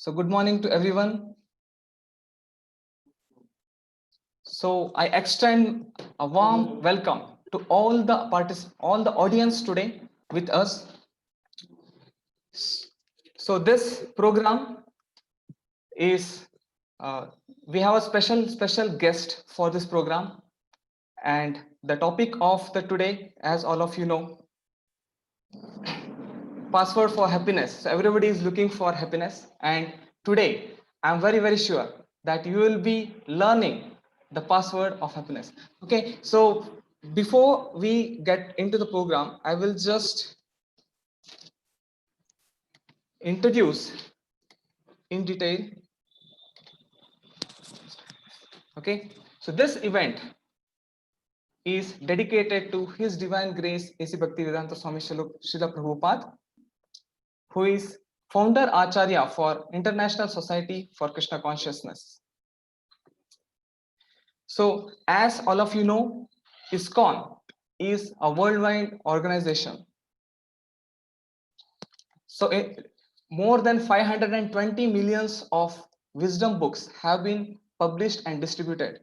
So good morning to everyone. So I extend a warm welcome to all the audience today with us. So this program is we have a special guest for this program, and the topic of the today, as all of you know, password for happiness. So everybody is looking for happiness, and today I'm very sure that you will be learning the password of happiness. Okay, so before we get into the program, I will just introduce in detail. Okay, so this event is dedicated to His Divine Grace A.C. Bhaktivedanta Swami Srila Prabhupada, who is founder Acharya for International Society for Krishna Consciousness. So, as all of you know, ISKCON is a worldwide organization. So, more than 520 millions of wisdom books have been published and distributed.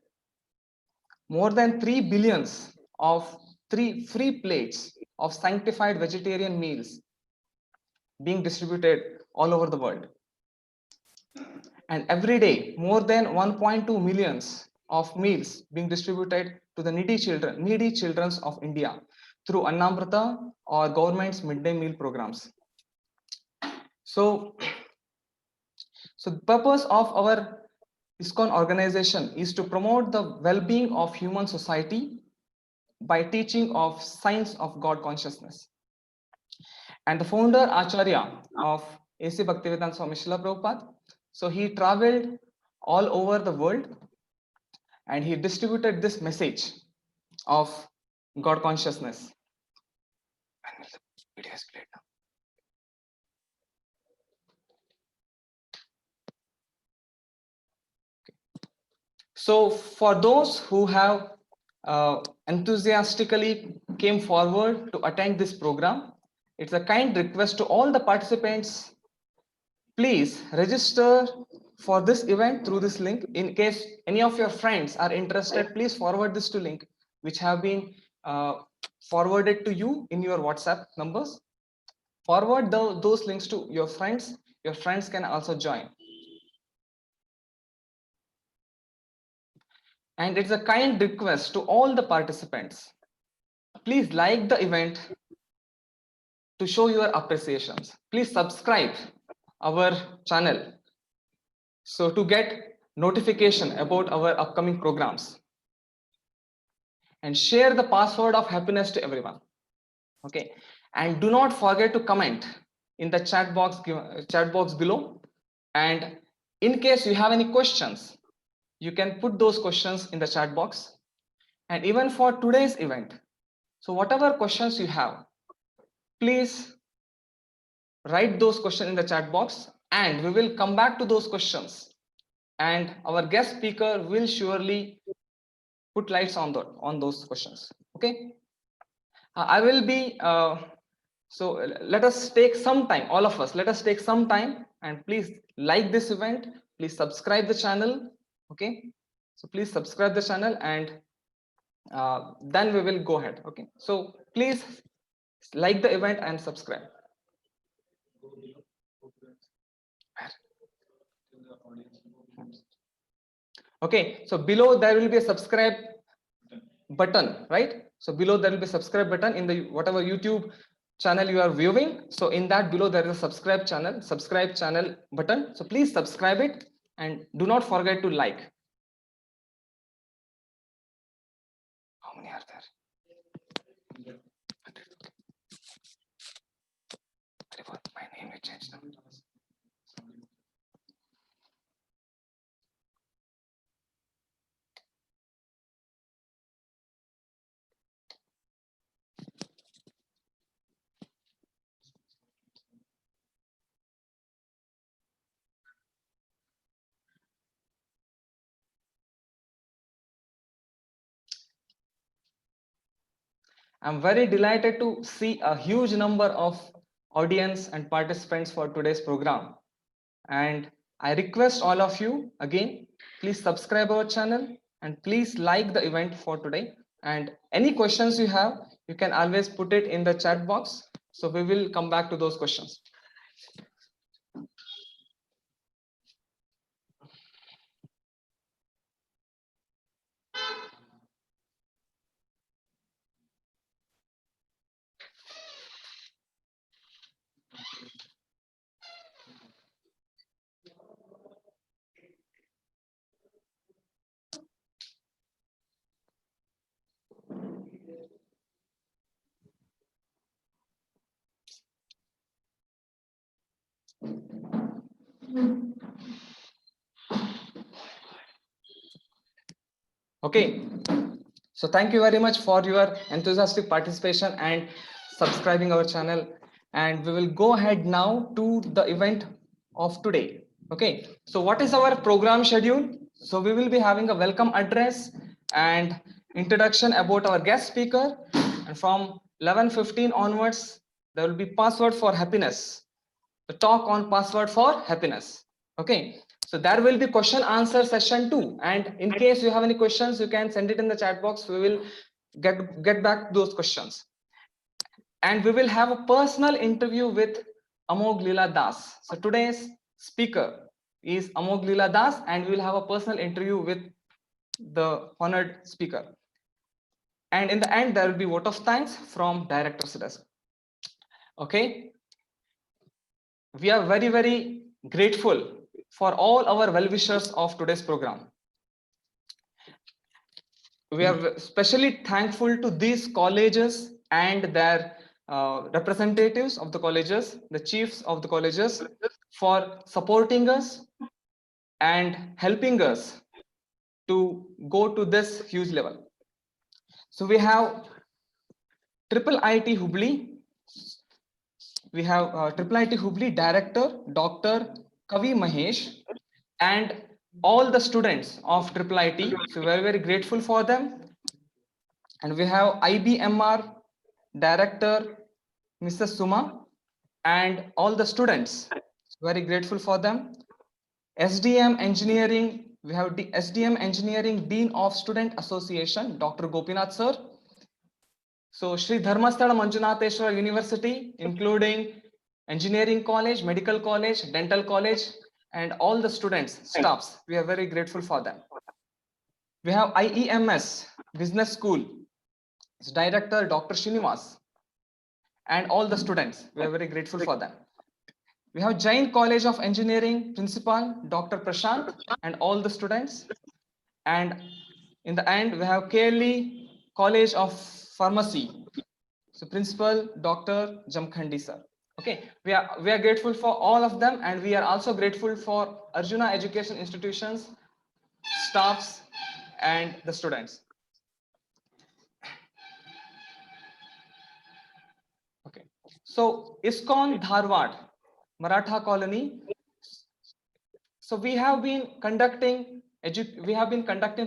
More than 3 billions of free plates of sanctified vegetarian meals being distributed all over the world. And every day, more than 1.2 millions of meals being distributed to the needy children of India through Annamrita or government's midday meal programs. So the purpose of our ISKCON organization is to promote the well-being of human society by teaching of science of God consciousness. And the founder Acharya of A.C. Bhaktivedanta Swami Srila Prabhupada, so he traveled all over the world and he distributed this message of God consciousness. Video is played now. So for those who have enthusiastically came forward to attend this program, it's a kind request to all the participants. Please register for this event through this link. In case any of your friends are interested, please forward this to link which have been forwarded to you in your WhatsApp numbers. Forward those links to your friends. Your friends can also join. And it's a kind request to all the participants. Please like the event to show your appreciations. Please subscribe our channel so to get notification about our upcoming programs. And share the password of happiness to everyone. Okay, and do not forget to comment in the chat box below. And in case you have any questions, you can put those questions in the chat box. And even for today's event, so whatever questions you have, please write those questions in the chat box and we will come back to those questions, and our guest speaker will surely put lights on those questions. Okay, I will be so let us take some time, all of us, let us take some time and please like this event, please subscribe the channel. Okay, so please subscribe the channel and then we will go ahead. Okay, so please like the event and subscribe. Okay, so below there will be a subscribe button, right? So below there will be a subscribe button in the whatever YouTube channel you are viewing. So in that below there is a subscribe channel button. So please subscribe it and do not forget to like. How many are there? My name will change now. I'm very delighted to see a huge number of audience and participants for today's program. And I request all of you again, please subscribe our channel and please like the event for today. And any questions you have, you can always put it in the chat box. So we will come back to those questions. Okay, so thank you very much for your enthusiastic participation and subscribing our channel. And we will go ahead now to the event of today. Okay, so what is our program schedule? So we will be having a welcome address and introduction about our guest speaker. And from 11:15 onwards, there will be password for happiness. The talk on password for happiness. Okay, so there will be question answer session 2, and in case you have any questions, you can send it in the chat box. We will get back to those questions. And we will have a personal interview with Amogh Lila Das. So today's speaker is Amogh Lila Das, and we will have a personal interview with the honored speaker. And in the end, there will be vote of thanks from director's desk. Okay, we are very, very grateful for all our well-wishers of today's program. We are especially thankful to these colleges and their representatives of the colleges, the chiefs of the colleges, for supporting us and helping us to go to this huge level. So we have Triple IT Hubli. We have Triple IT Hubli Director, Dr. Kavi Mahesh, and all the students of Triple IT. So we're very grateful for them. And we have IBMR Director, Mrs. Suma, and all the students. Very grateful for them. SDM Engineering, we have the SDM Engineering Dean of Student Association, Dr. Gopinath sir. So Sri Dharmasthala Manjunatheshwara University, including Engineering College, Medical College, Dental College, and all the students, staffs. We are very grateful for them. We have IEMS Business School, its director, Dr. Srinivas, and all the students. We are very grateful for them. We have Jain College of Engineering principal, Dr. Prashant, and all the students. And in the end, we have KLE College of Pharmacy. So principal, Dr. Jamkhandi sir. Okay, we are grateful for all of them, and we are also grateful for Arjuna Education Institutions, staffs, and the students. Okay, so ISKCON Dharwad, Maratha Colony. So we have been conducting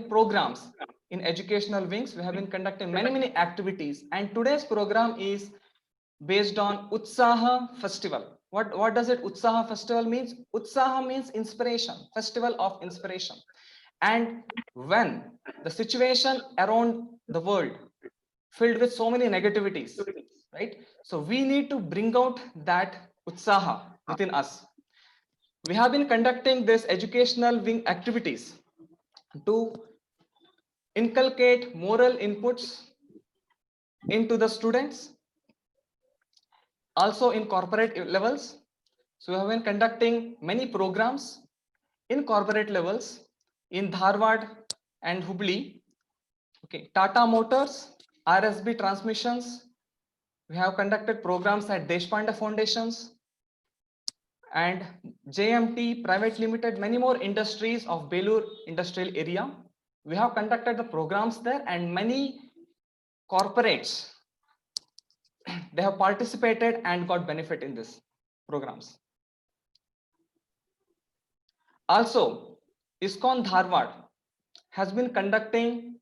programs in educational wings. We have been conducting many activities, and today's program is based on Utsaha Festival. What does it Utsaha Festival means? Utsaha means inspiration, festival of inspiration. And when the situation around the world filled with so many negativities, right? So we need to bring out that Utsaha within us. We have been conducting this educational wing activities to inculcate moral inputs into the students, also in corporate levels. So we have been conducting many programs in corporate levels in Dharwad and Hubli. Okay, Tata Motors, RSB Transmissions. We have conducted programs at Deshpande Foundations and JMT Private Limited, many more industries of Belur industrial area. We have conducted the programs there, and many corporates, they have participated and got benefit in this programs. Also, ISKCON Dharwad has been conducting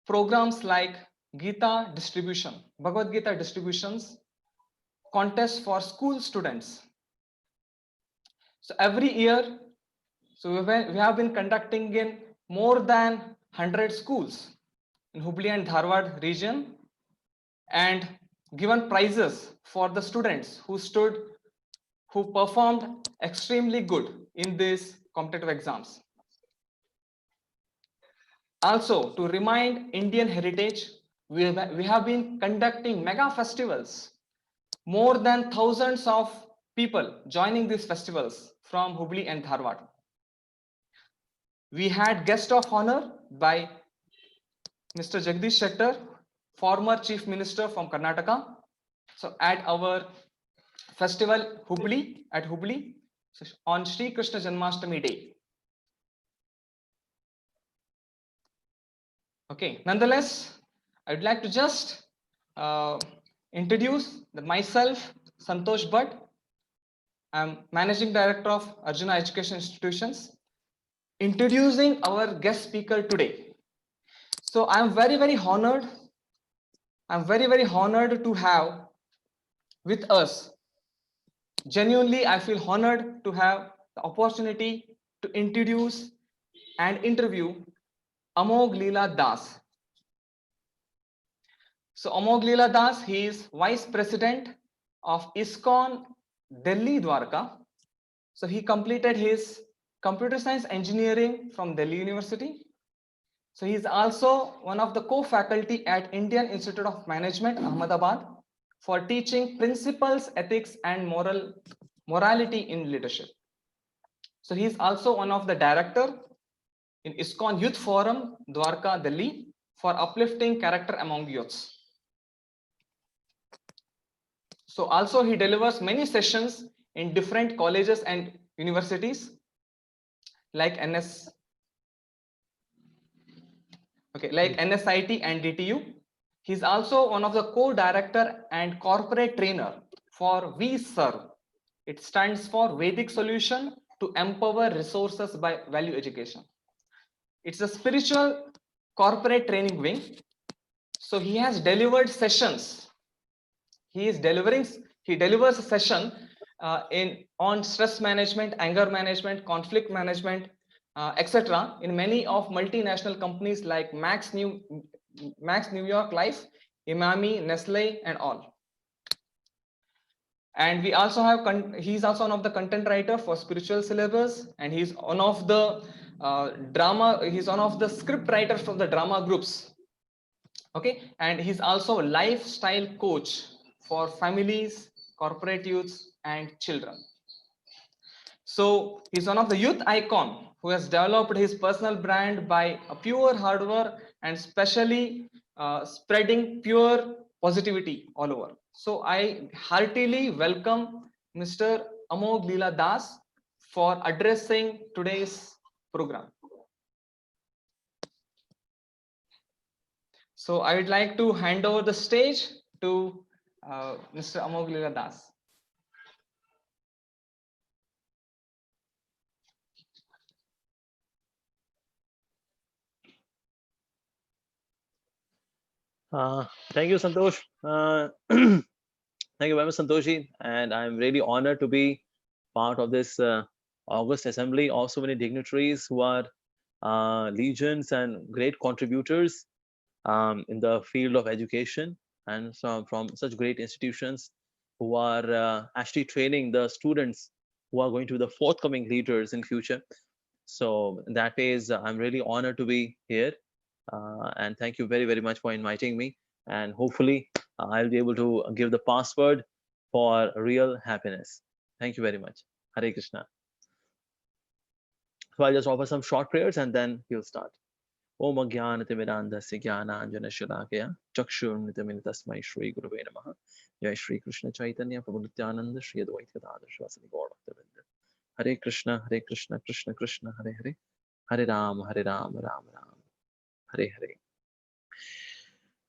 programs like Gita distribution, Bhagavad Gita distributions, contests for school students. So every year So we have been conducting in more than 100 schools in Hubli and Dharwad region and given prizes for the students who performed extremely good in these competitive exams. Also, to remind Indian heritage, we have been conducting mega festivals. More than thousands of people joining these festivals from Hubli and Dharwad. We had guest of honor by Mr. Jagdish Shettar, former Chief Minister from Karnataka. So at our festival Hubli, at Hubli, on Shri Krishna Janmashtami Day. Okay, nonetheless, I would like to just introduce myself, Santosh Bhatt. I'm Managing Director of Arjuna Education Institutions. Introducing our guest speaker today. So I'm very honored. I'm very honored to have with us. Genuinely, I feel honored to have the opportunity to introduce and interview Amogh Leela Das. So Amogh Leela Das, he is Vice President of ISKCON Delhi Dwarka. So he completed his computer science engineering from Delhi University. So he is also one of the co-faculty at Indian Institute of Management, Ahmedabad, for teaching principles, ethics, and morality in leadership. So he is also one of the director in ISKCON Youth Forum, Dwarka, Delhi, for uplifting character among youths. So also he delivers many sessions in different colleges and universities like NSIT and DTU. He's also one of the co-director and corporate trainer for We Serve. It stands for Vedic Solution to Empower Resources by Value Education. It's a spiritual corporate training wing. So he has delivered sessions. He delivers a session on stress management, anger management, conflict management, etc. in many of multinational companies like Max New York Life, Imami, Nestle, and all. And we also have he's also one of the content writer for spiritual syllabus, and he's one of the he's one of the script writers for the drama groups. Okay, and he's also a lifestyle coach for families, corporate youths, and children. So he's one of the youth icon who has developed his personal brand by a pure hard work and especially spreading pure positivity all over. So I heartily welcome Mr. Amogh Leela Das for addressing today's program. So I would like to hand over the stage to Mr. Amogh Leela Das. Thank you, Santosh. Thank you very much, Santoshi. And I'm really honored to be part of this August assembly of so many dignitaries who are legions and great contributors in the field of education, and so from such great institutions who are actually training the students who are going to be the forthcoming leaders in future. So in that case, I'm really honored to be here. And thank you very much for inviting me. And hopefully, I'll be able to give the password for real happiness. Thank you very much. Hare Krishna. So I'll just offer some short prayers and then we'll start. Om Ajnanatimirandhasya Jnananjana Shalakaya Chakshurmitaminim Tasmai Shri Gurave Namaha. Jai Shri Krishna Chaitanya Prabhu Nityananda Shri Advaita Gadadhar Srivasadi Gaura Bhaktavinda. Hare Krishna, Krishna Krishna, Hare Hare. Hare Ram, Ram Ram. Hare Hare.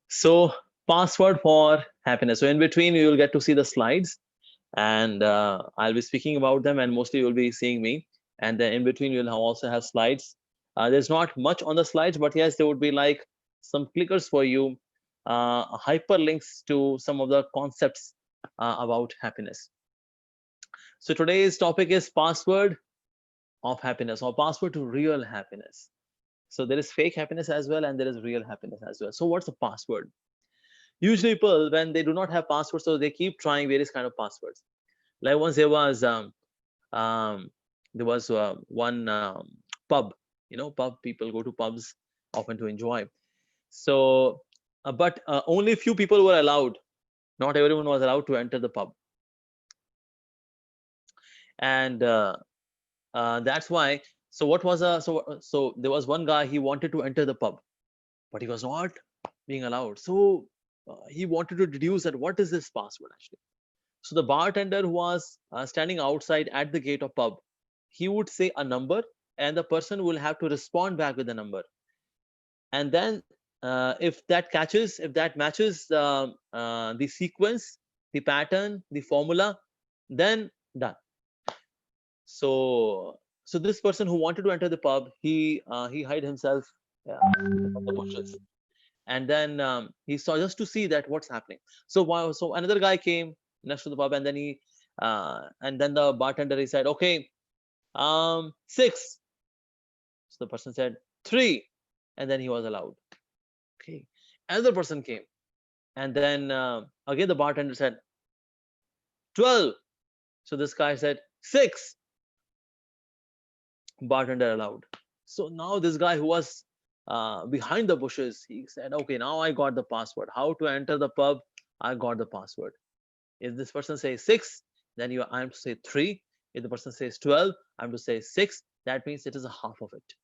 So password for happiness. So in between you will get to see the slides, and I'll be speaking about them, and mostly you'll be seeing me. And then in between you'll also have slides. There's not much on the slides, but yes, there would be like some clickers for you, hyperlinks to some of the concepts about happiness. So today's topic is password of happiness, or password to real happiness. So there is fake happiness as well, and there is real happiness as well. So what's the password? Usually people, when they do not have passwords, so they keep trying various kind of passwords. Like once um, there was one pub, pub, people go to pubs often to enjoy. So but only few people were allowed, not everyone was allowed to enter the pub. And that's why, so what was so there was one guy, he wanted to enter the pub, but he was not being allowed. So he wanted to deduce that what is this password actually. So the bartender who was standing outside at the gate of pub, he would say a number, and the person will have to respond back with the number. And then if that matches the sequence, the pattern, the formula, then done. So this person who wanted to enter the pub, he hid himself from the bushes, and then he saw, just to see that what's happening. So wow, so another guy came next to the pub, and then and then the bartender, he said, okay, 6. So the person said 3, and then he was allowed. Okay, another person came, and then again the bartender said 12. So this guy said 6. Bartender allowed. So now this guy who was behind the bushes, he said, okay, now I got the password. How to enter the pub? I got the password. If this person says 6, then I'm to say 3. If the person says 12, I'm to say 6. That means it is a half of it.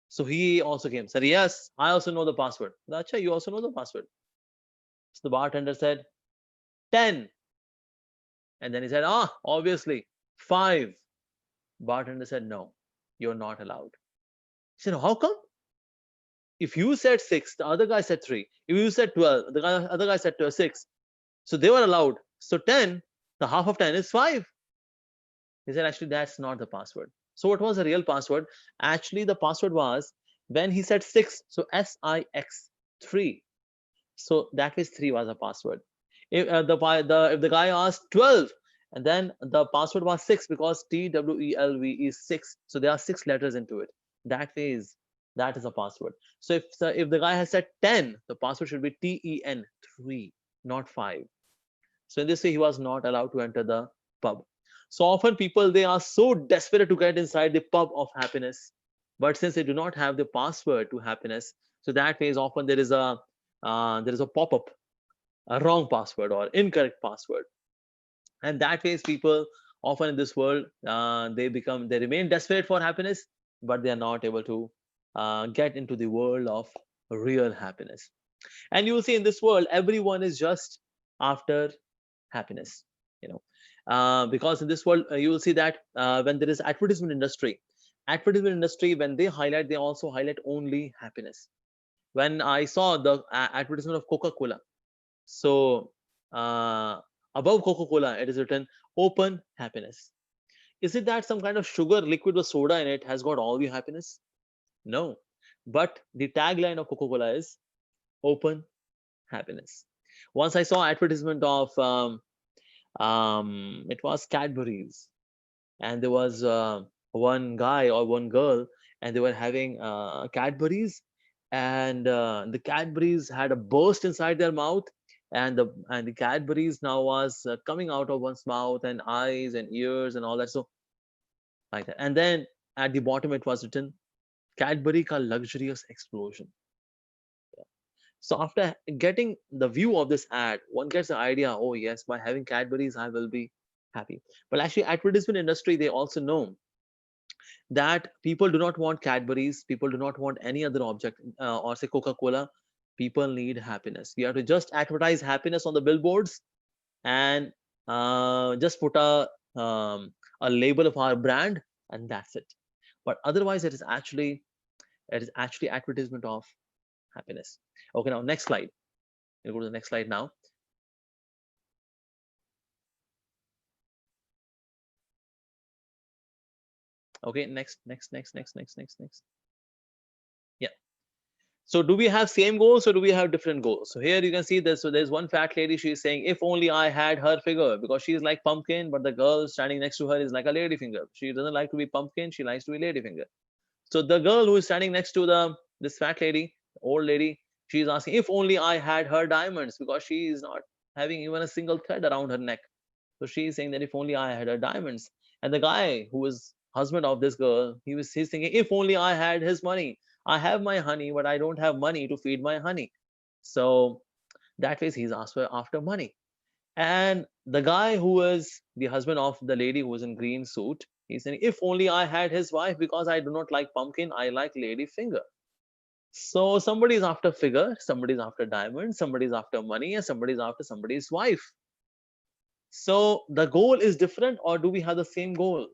So he also came, said, yes, I also know the password. Acha, you also know the password. So the bartender said 10. And then he said, obviously 5. Bartender said, no, you're not allowed. He said, how come? If you said 6, the other guy said 3. If you said 12, the other guy said 6. So they were allowed. So 10, the half of 10 is 5. He said, actually, that's not the password. So what was the real password? Actually, the password was when he said 6, so SIX, 3. So that means 3 was a password. If the guy asked 12, and then the password was 6, because TWELV is 6. So there are 6 letters into it. That is a password. So if the guy has said 10, the password should be TEN, 3, not 5. So in this way, he was not allowed to enter the pub. So often people, they are so desperate to get inside the pub of happiness, but since they do not have the password to happiness, so that means often there is a pop-up, a wrong password or incorrect password. And that way people often in this world, they remain desperate for happiness, but they are not able to get into the world of real happiness. And you will see in this world, everyone is just after happiness, because in this world, you will see that when there is advertisement industry, when they highlight, they also highlight only happiness. When I saw the advertisement of Coca-Cola, so above Coca-Cola, it is written open happiness. Is it that some kind of sugar liquid or soda in it has got all the happiness? No. But the tagline of Coca-Cola is open happiness. Once I saw advertisement of it was Cadbury's, and there was one guy or one girl, and they were having Cadbury's, and the Cadbury's had a burst inside their mouth, and the Cadbury's now was coming out of one's mouth and eyes and ears and all that. So like that, and then at the bottom it was written Cadbury ka luxurious explosion. So after getting the view of this ad, one gets the idea, oh yes, by having Cadbury's, I will be happy. But actually, advertisement industry, they also know that people do not want Cadbury's, people do not want any other object, or say Coca-Cola. People need happiness. We have to just advertise happiness on the billboards, and just put a label of our brand, and that's it. But otherwise, it is actually advertisement of happiness. Okay, now next slide. We'll go to the next slide now. Okay, next. Yeah. So do we have same goals or do we have different goals? So here you can see this. So there's one fat lady. She's saying, if only I had her figure, because she's like pumpkin, but the girl standing next to her is like a lady finger. She doesn't like to be pumpkin. She likes to be lady finger. So the girl who is standing next to the this fat lady, old lady, she's asking, if only I had her diamonds, because she is not having even a single thread around her neck. So she's saying that if only I had her diamonds. And the guy who was husband of this girl, he's thinking, if only I had his money. I have my honey, but I don't have money to feed my honey. So that way he's asked for after money. And the guy who was the husband of the lady who was in green suit, he's saying, if only I had his wife, because I do not like pumpkin, I like lady finger. So somebody's after figure, somebody's after diamond, somebody's after money, and somebody's after somebody's wife. So the goal is different, or do we have the same goal?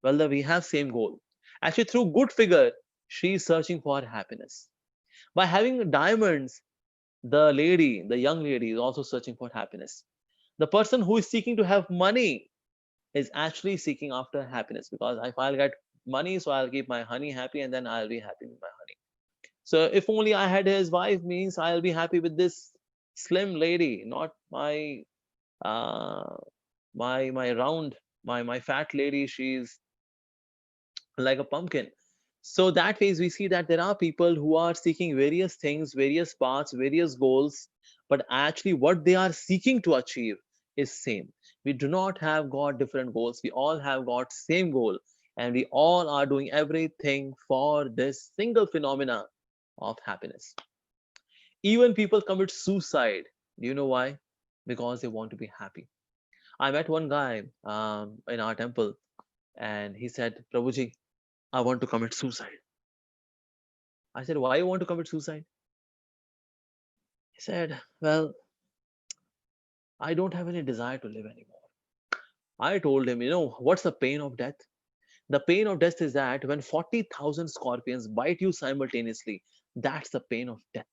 Well, we have same goal. Actually, through good figure, she is searching for happiness. By having diamonds, the young lady, is also searching for happiness. The person who is seeking to have money is actually seeking after happiness, because if I'll get money, so I'll keep my honey happy, and then I'll be happy with my honey. So if only I had his wife means I'll be happy with this slim lady, not my uh, my round my fat lady. She's like a pumpkin. So that ways we see that there are people who are seeking various things, various paths, various goals, but actually what they are seeking to achieve is same. We do not have got different goals. We all have got same goal, and we all are doing everything for this single phenomena of happiness. Even people commit suicide. Do you know why? Because they want to be happy. I met one guy in our temple, and he said, Prabhuji, I want to commit suicide. I said, why you want to commit suicide? He said, well, I don't have any desire to live anymore. I told him, what's the pain of death? The pain of death is that when 40,000 scorpions bite you simultaneously, that's the pain of death.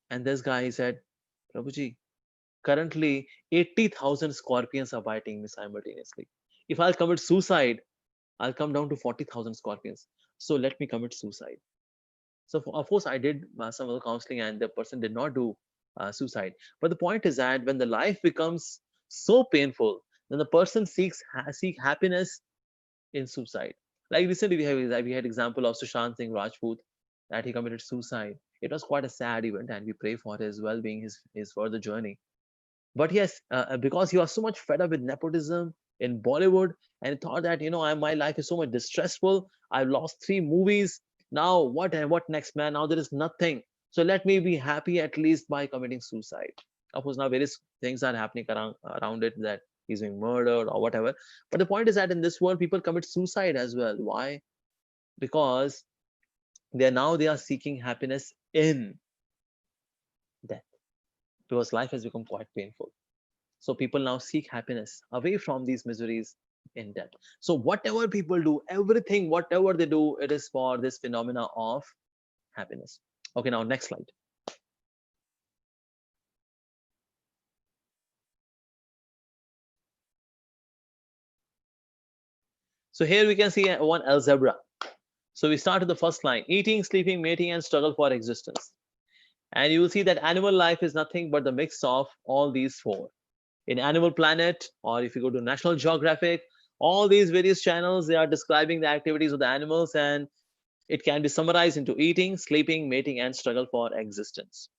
And this guy said, Prabhuji, currently 80,000 scorpions are biting me simultaneously. If I'll commit suicide, I'll come down to 40,000 scorpions. So let me commit suicide. So of course, I did some other counseling, and the person did not do suicide. But the point is that when the life becomes so painful, then the person seek happiness in suicide. Like recently, we had example of Sushant Singh Rajput, that he committed suicide. It was quite a sad event, and we pray for his well-being, his further journey. But yes, because he was so much fed up with nepotism in Bollywood, and he thought that my life is so much distressful. I've lost 3 movies. Now what, and what next, man? Now there is nothing. So let me be happy at least by committing suicide. Of course, now various things are happening around it, that he's being murdered or whatever. But the point is that in this world, people commit suicide as well. Why? Because they are seeking happiness in death, because life has become quite painful. So people now seek happiness away from these miseries in death. So whatever people do, everything, whatever they do, it is for this phenomena of happiness. Okay, now next slide. So here we can see one algebra. So we start with the first line: eating, sleeping, mating, and struggle for existence. And you will see that animal life is nothing but the mix of all these four. In Animal Planet, or if you go to National Geographic, all these various channels, they are describing the activities of the animals, and it can be summarized into eating, sleeping, mating, and struggle for existence.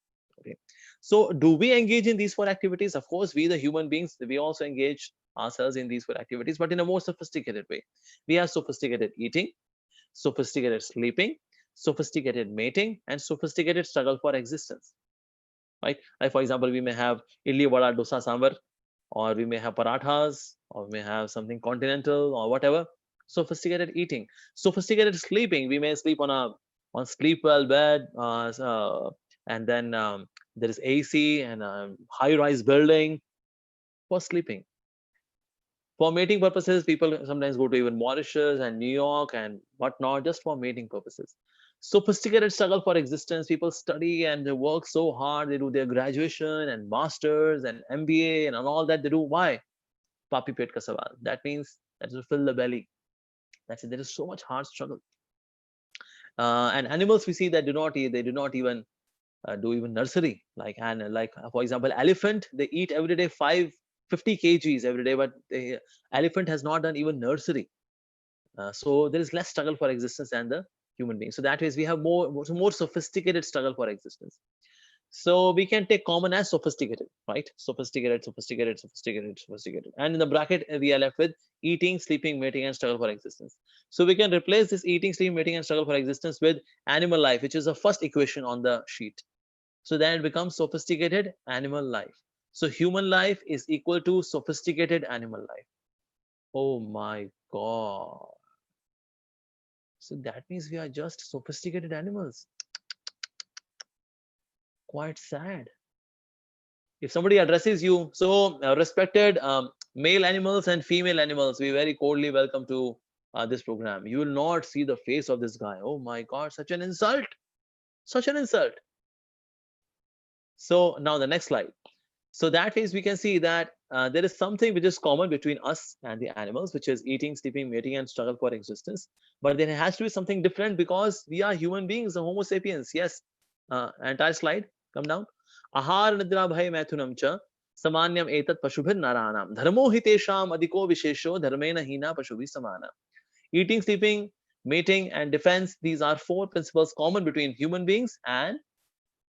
Okay. So do we engage in these four activities? Of course, we the human beings, we also engage ourselves in these four activities, but in a more sophisticated way. We have sophisticated eating, sophisticated sleeping, sophisticated mating, and sophisticated struggle for existence. Right? Like for example, we may have idli, vada, dosa, sambar, or we may have parathas, or we may have something continental or whatever. Sophisticated eating, sophisticated sleeping. We may sleep on sleep well bed, and then there is AC and high rise building for sleeping. For mating purposes, people sometimes go to even Mauritius and New York and whatnot just for mating purposes. Sophisticated struggle for existence. People study and they work so hard. They do their graduation and masters and MBA and all that they do. Why? Papi pet ka sawal. That means that is to fill the belly. That's it. There is so much hard struggle. And animals we see that they do not even do even nursery, like for example elephant, they eat every day 550 kgs every day, but the elephant has not done even nursery. So there is less struggle for existence than the human being. So that means we have more sophisticated struggle for existence. So we can take common as sophisticated, right? Sophisticated, sophisticated, sophisticated, sophisticated. And in the bracket, we are left with eating, sleeping, mating, and struggle for existence. So we can replace this eating, sleeping, mating, and struggle for existence with animal life, which is the first equation on the sheet. So then it becomes sophisticated animal life. So human life is equal to sophisticated animal life. Oh my God. So that means we are just sophisticated animals. Quite sad. If somebody addresses you, so respected male animals and female animals, we very coldly welcome to this program. You will not see the face of this guy. Oh my God, such an insult. Such an insult. So now the next slide. So that means we can see that there is something which is common between us and the animals, which is eating, sleeping, mating, and struggle for existence. But there has to be something different because we are human beings, the Homo sapiens. Yes. Entire slide. Come down. Ahar nidra bhay maithunam cha samanyam etat pashubhir naranam dharmo hitesham adiko vishesho dharmena hina pashubi samana. Eating, sleeping, mating, and defense. These are four principles common between human beings and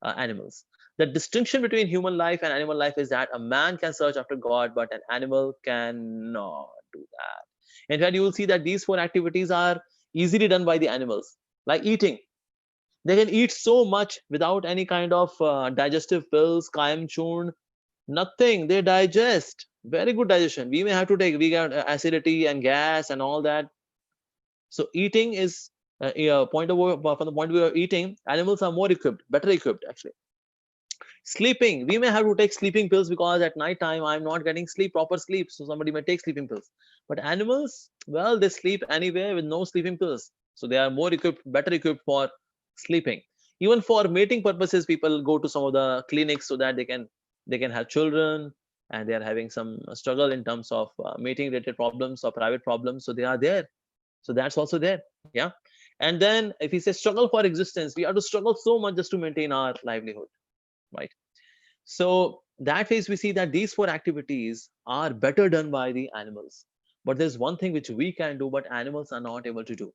animals. The distinction between human life and animal life is that a man can search after God, but an animal cannot do that. In fact, you will see that these four activities are easily done by the animals, like eating. They can eat so much without any kind of digestive pills, kayam churn, nothing. They digest. Very good digestion. We may have to take, we got acidity and gas and all that. So eating is point of from the point of view of eating, animals are more equipped, better equipped actually. Sleeping, we may have to take sleeping pills because at night time I'm not getting sleep, proper sleep. So somebody may take sleeping pills. But animals, well, they sleep anyway with no sleeping pills. So they are more equipped, better equipped for sleeping. Even for mating purposes, people go to some of the clinics so that they can have children, and they are having some struggle in terms of mating related problems or private problems. So they are there. So that's also there. Yeah. And then if we say struggle for existence, we have to struggle so much just to maintain our livelihood, right? So that ways we see that these four activities are better done by the animals. But there's one thing which we can do, but animals are not able to do.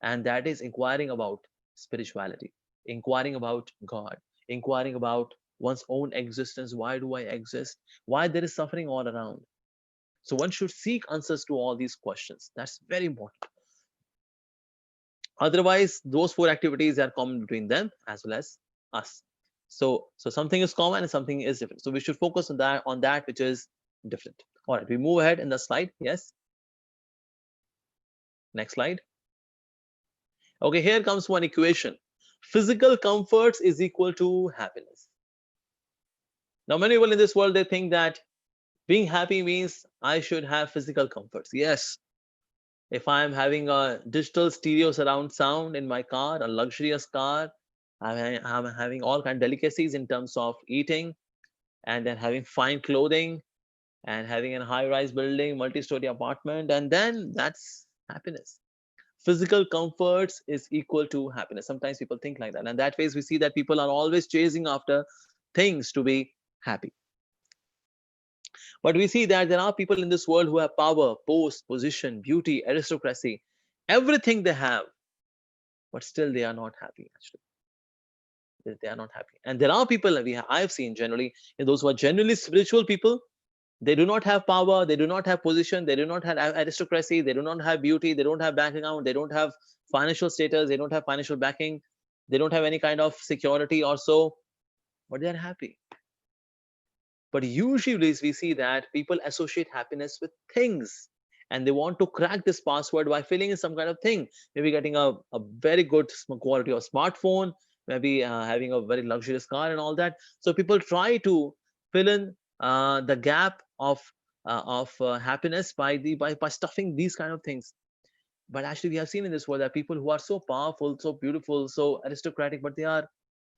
And that is inquiring about spirituality, inquiring about God, inquiring about one's own existence. Why do I exist? Why there is suffering all around? So one should seek answers to all these questions. That's very important. Otherwise, those four activities are common between them as well as us. So something is common and something is different. So we should focus on that which is different. All right, we move ahead in the slide. Yes. Next slide. Okay, here comes one equation. Physical comforts is equal to happiness. Now, many people in this world, they think that being happy means I should have physical comforts. Yes. If I'm having a digital stereo surround sound in my car, a luxurious car, I'm having all kind of delicacies in terms of eating, and then having fine clothing, and having a high-rise building, multi-story apartment, and then that's happiness. Physical comforts is equal to happiness. Sometimes people think like that, and that ways we see that people are always chasing after things to be happy. But we see that there are people in this world who have power, post, position, beauty, aristocracy, everything they have, but still they are not happy. Actually, they are not happy. And there are people I've seen generally, those who are genuinely spiritual people. They do not have power, they do not have position, they do not have aristocracy, they do not have beauty, they don't have bank account, they don't have financial status, they don't have financial backing, they don't have any kind of security or so, but they're happy. But usually we see that people associate happiness with things, and they want to crack this password by filling in some kind of thing, maybe getting a very good quality of smartphone, maybe having a very luxurious car and all that. So people try to fill in the gap of happiness by stuffing these kind of things. But actually we have seen in this world that people who are so powerful, so beautiful, so aristocratic, but they are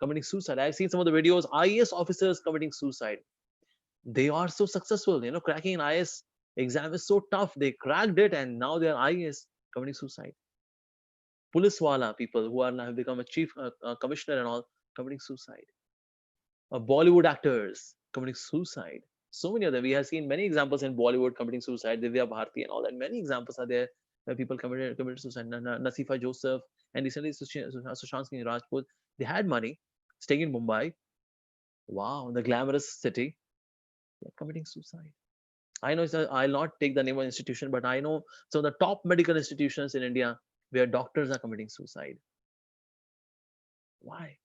committing suicide. I've seen some of the videos, IAS officers committing suicide. They are so successful, cracking an IAS exam is so tough, they cracked it, and now they're IAS committing suicide. Police wala people who are now have become a chief commissioner and all committing suicide. Bollywood actors committing suicide. So many of them. We have seen many examples in Bollywood committing suicide. Divya Bharti and all that. Many examples are there where people committed suicide. Nasifa Joseph and recently Sushant Singh Rajput. They had money, staying in Mumbai. Wow, the glamorous city. They're committing suicide. I know I'll not take the name of institution, but I know some of the top medical institutions in India where doctors are committing suicide. Why?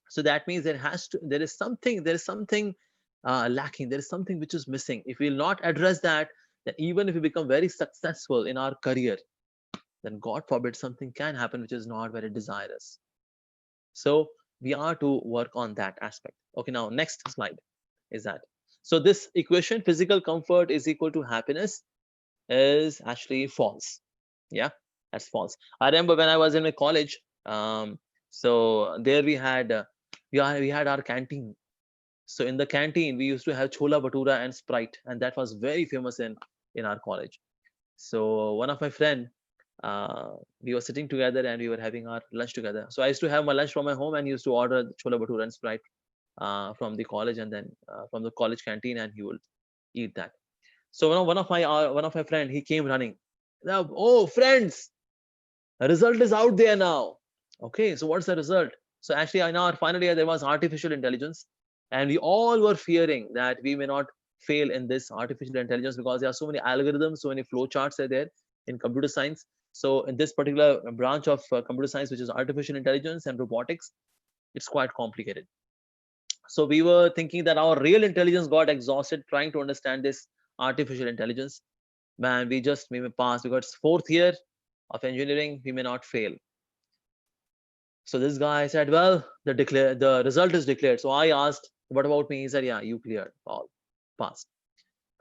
So that means there is something lacking. There is something which is missing. If we will not address that, then even if we become very successful in our career, then God forbid something can happen which is not very desirous. So we are to work on that aspect. Okay, now next slide is that. So this equation, physical comfort is equal to happiness, is actually false. Yeah, that's false. I remember when I was in my college, so there we had our canteen. So in the canteen, we used to have chola bhatura and Sprite, and that was very famous in our college. So one of my friend, we were sitting together and we were having our lunch together. So I used to have my lunch from my home and used to order chola bhatura and Sprite from the college, and then from the college canteen, and he would eat that. So one of my friend, he came running. Now, oh friends, the result is out there now. Okay, so what's the result? So actually, in our final year, there was artificial intelligence, and we all were fearing that we may not fail in this artificial intelligence because there are so many algorithms, so many flowcharts are there in computer science. So in this particular branch of computer science, which is artificial intelligence and robotics, it's quite complicated. So we were thinking that our real intelligence got exhausted trying to understand this artificial intelligence. Man, we may pass because fourth year of engineering, we may not fail. So this guy said, well, the result is declared. So I asked, what about me? He said, yeah, you cleared, all passed.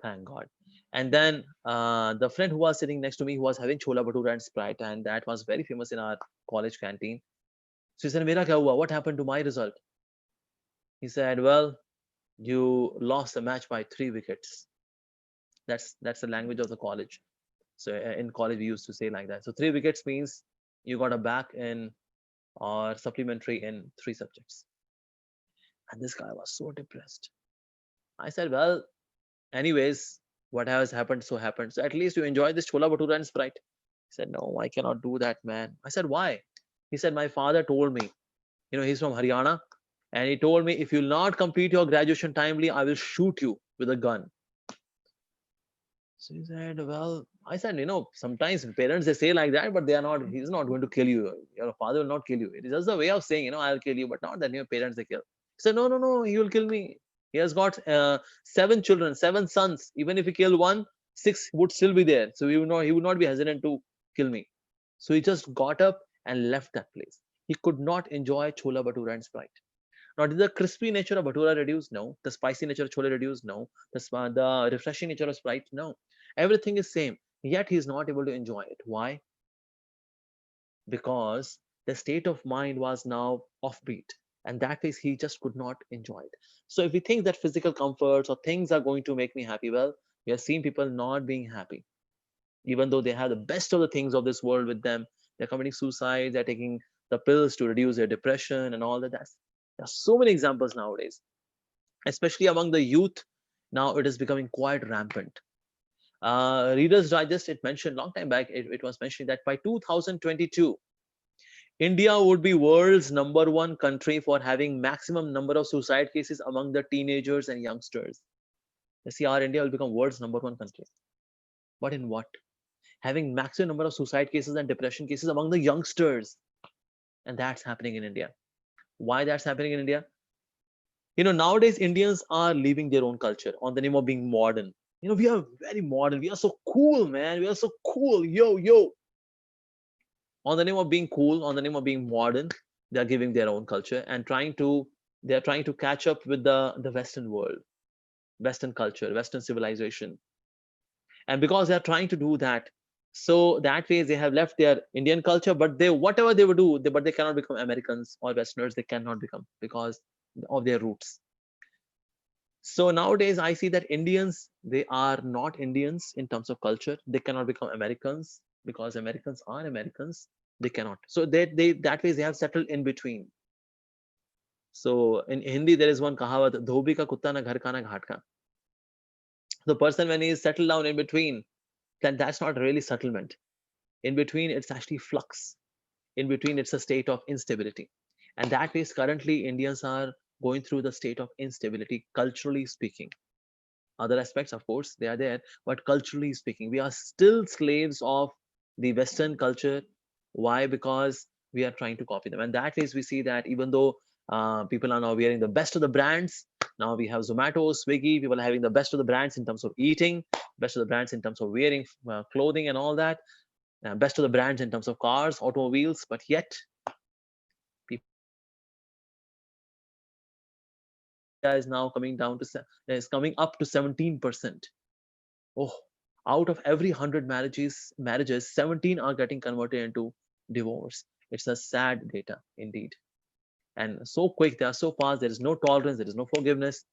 Thank God. And then the friend who was sitting next to me, who was having chola bhatura and Sprite, and that was very famous in our college canteen. So he said, Mera kya hua? What happened to my result? He said, well, you lost the match by 3 wickets. That's the language of the college. So in college we used to say like that. So 3 wickets means you got a back in or supplementary in 3 subjects. And this guy was so depressed. I said, well, anyways, what has happened so happened. So at least you enjoy this chola bhatura and Sprite. He said, no, I cannot do that, man. I said, why? He said, my father told me, he's from Haryana, and he told me, if you'll not complete your graduation timely, I will shoot you with a gun. So he said, well, I said, sometimes parents, they say like that, but he's not going to kill you. Your father will not kill you. It is just a way of saying, I'll kill you, but not that your parents, they kill. He said, no, no, no, he will kill me. He has got 7 children, 7 sons. Even if he kill one, 6 would still be there. So he would not be hesitant to kill me. So he just got up and left that place. He could not enjoy chola bhatura and Sprite. Now, did the crispy nature of bhatura reduce? No. The spicy nature of chola reduce? No. The refreshing nature of Sprite? No. Everything is same. Yet he is not able to enjoy it. Why? Because the state of mind was now offbeat, and that is he just could not enjoy it. So if we think that physical comforts or things are going to make me happy, well, we have seen people not being happy, even though they have the best of the things of this world with them. They're committing suicide, they're taking the pills to reduce their depression and all that. There are so many examples nowadays, especially among the youth. Now it is becoming quite rampant. Reader's Digest, it mentioned long time back, it was mentioning that by 2022, India would be world's #1 country for having maximum number of suicide cases among the teenagers and youngsters. You see, our India will become world's #1 country. But in what? Having maximum number of suicide cases and depression cases among the youngsters. And that's happening in India. Why that's happening in India? Nowadays Indians are leaving their own culture on the name of being modern. We are very modern. We are so cool, man. We are so cool. Yo, yo. On the name of being cool, on the name of being modern, they are giving their own culture and they are trying to catch up with the Western world, Western culture, Western civilization. And because they are trying to do that, so that way they have left their Indian culture, but whatever they would do, but they cannot become Americans or Westerners. They cannot become because of their roots. So nowadays I see that Indians, they are not Indians in terms of culture. They cannot become Americans because Americans are Americans. They cannot. So that way they have settled in between. So in Hindi there is one kahawat, dhobi ka kutta na ghar ka na ghat ka. The person when he is settled down in between, then that's not really settlement. In between it's actually flux. In between it's a state of instability. And that is currently Indians are going through the state of instability, culturally speaking. Other aspects, of course, they are there, but culturally speaking, we are still slaves of the Western culture. Why? Because we are trying to copy them. And that is, we see that even though people are now wearing the best of the brands, now we have Zomato, Swiggy, people are having the best of the brands in terms of eating, best of the brands in terms of wearing clothing and all that, best of the brands in terms of cars, automobiles, but yet India is now coming down to is coming up to 17%. Oh, out of every 100 marriages 17 are getting converted into divorce. It's a sad data indeed. And so quick, they are so fast, there is no tolerance, there is no forgiveness.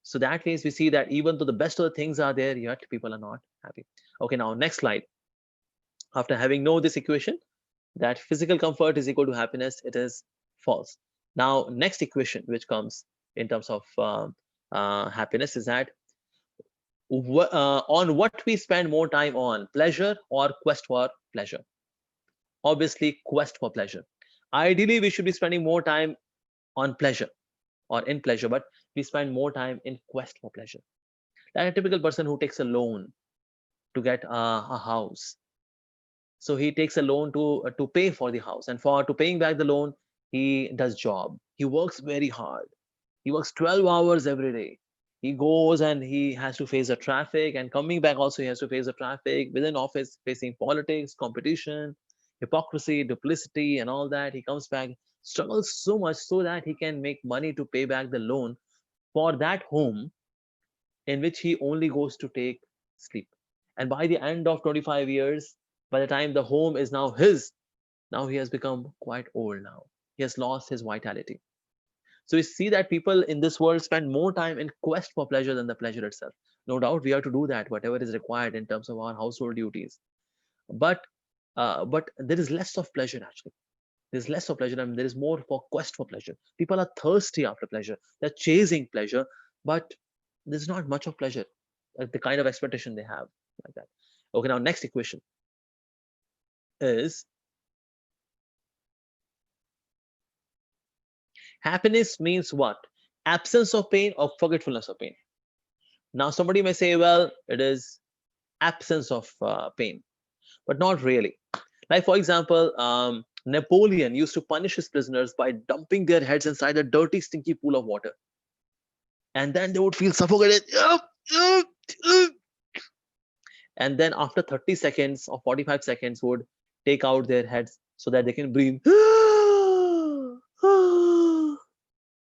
So that means we see that even though the best of the things are there, yet people are not happy. Okay, now next slide. After having know this equation, that physical comfort is equal to happiness, it is false. Now next equation which comes in terms of happiness is that on what we spend more time on, pleasure or quest for pleasure. Obviously quest for pleasure. Ideally we should be spending more time on pleasure or in pleasure, but we spend more time in quest for pleasure. Like a typical person who takes a loan to get a house. So he takes a loan to pay for the house, and for to paying back the loan, he does job. He works very hard. He works 12 hours every day. He goes and he has to face the traffic, and coming back also he has to face the traffic within office, facing politics, competition, hypocrisy, duplicity, and all that. He comes back, struggles so much so that he can make money to pay back the loan for that home in which he only goes to take sleep. And by the end of 25 years, by the time the home is now his, now he has become quite old now. He has lost his vitality. So we see that people in this world spend more time in quest for pleasure than the pleasure itself. No doubt we have to do that, whatever is required in terms of our household duties. But there is less of pleasure actually. There's less of pleasure. I mean, there is more for quest for pleasure. People are thirsty after pleasure. They're chasing pleasure, but there's not much of pleasure, the kind of expectation they have like that. Okay, now next equation is happiness means what? Absence of pain or forgetfulness of pain. Now somebody may say, well, it is absence of pain, but not really. Like for example, Napoleon used to punish his prisoners by dumping their heads inside a dirty, stinky pool of water, and then they would feel suffocated. And then after 30 seconds or 45 seconds would take out their heads so that they can breathe.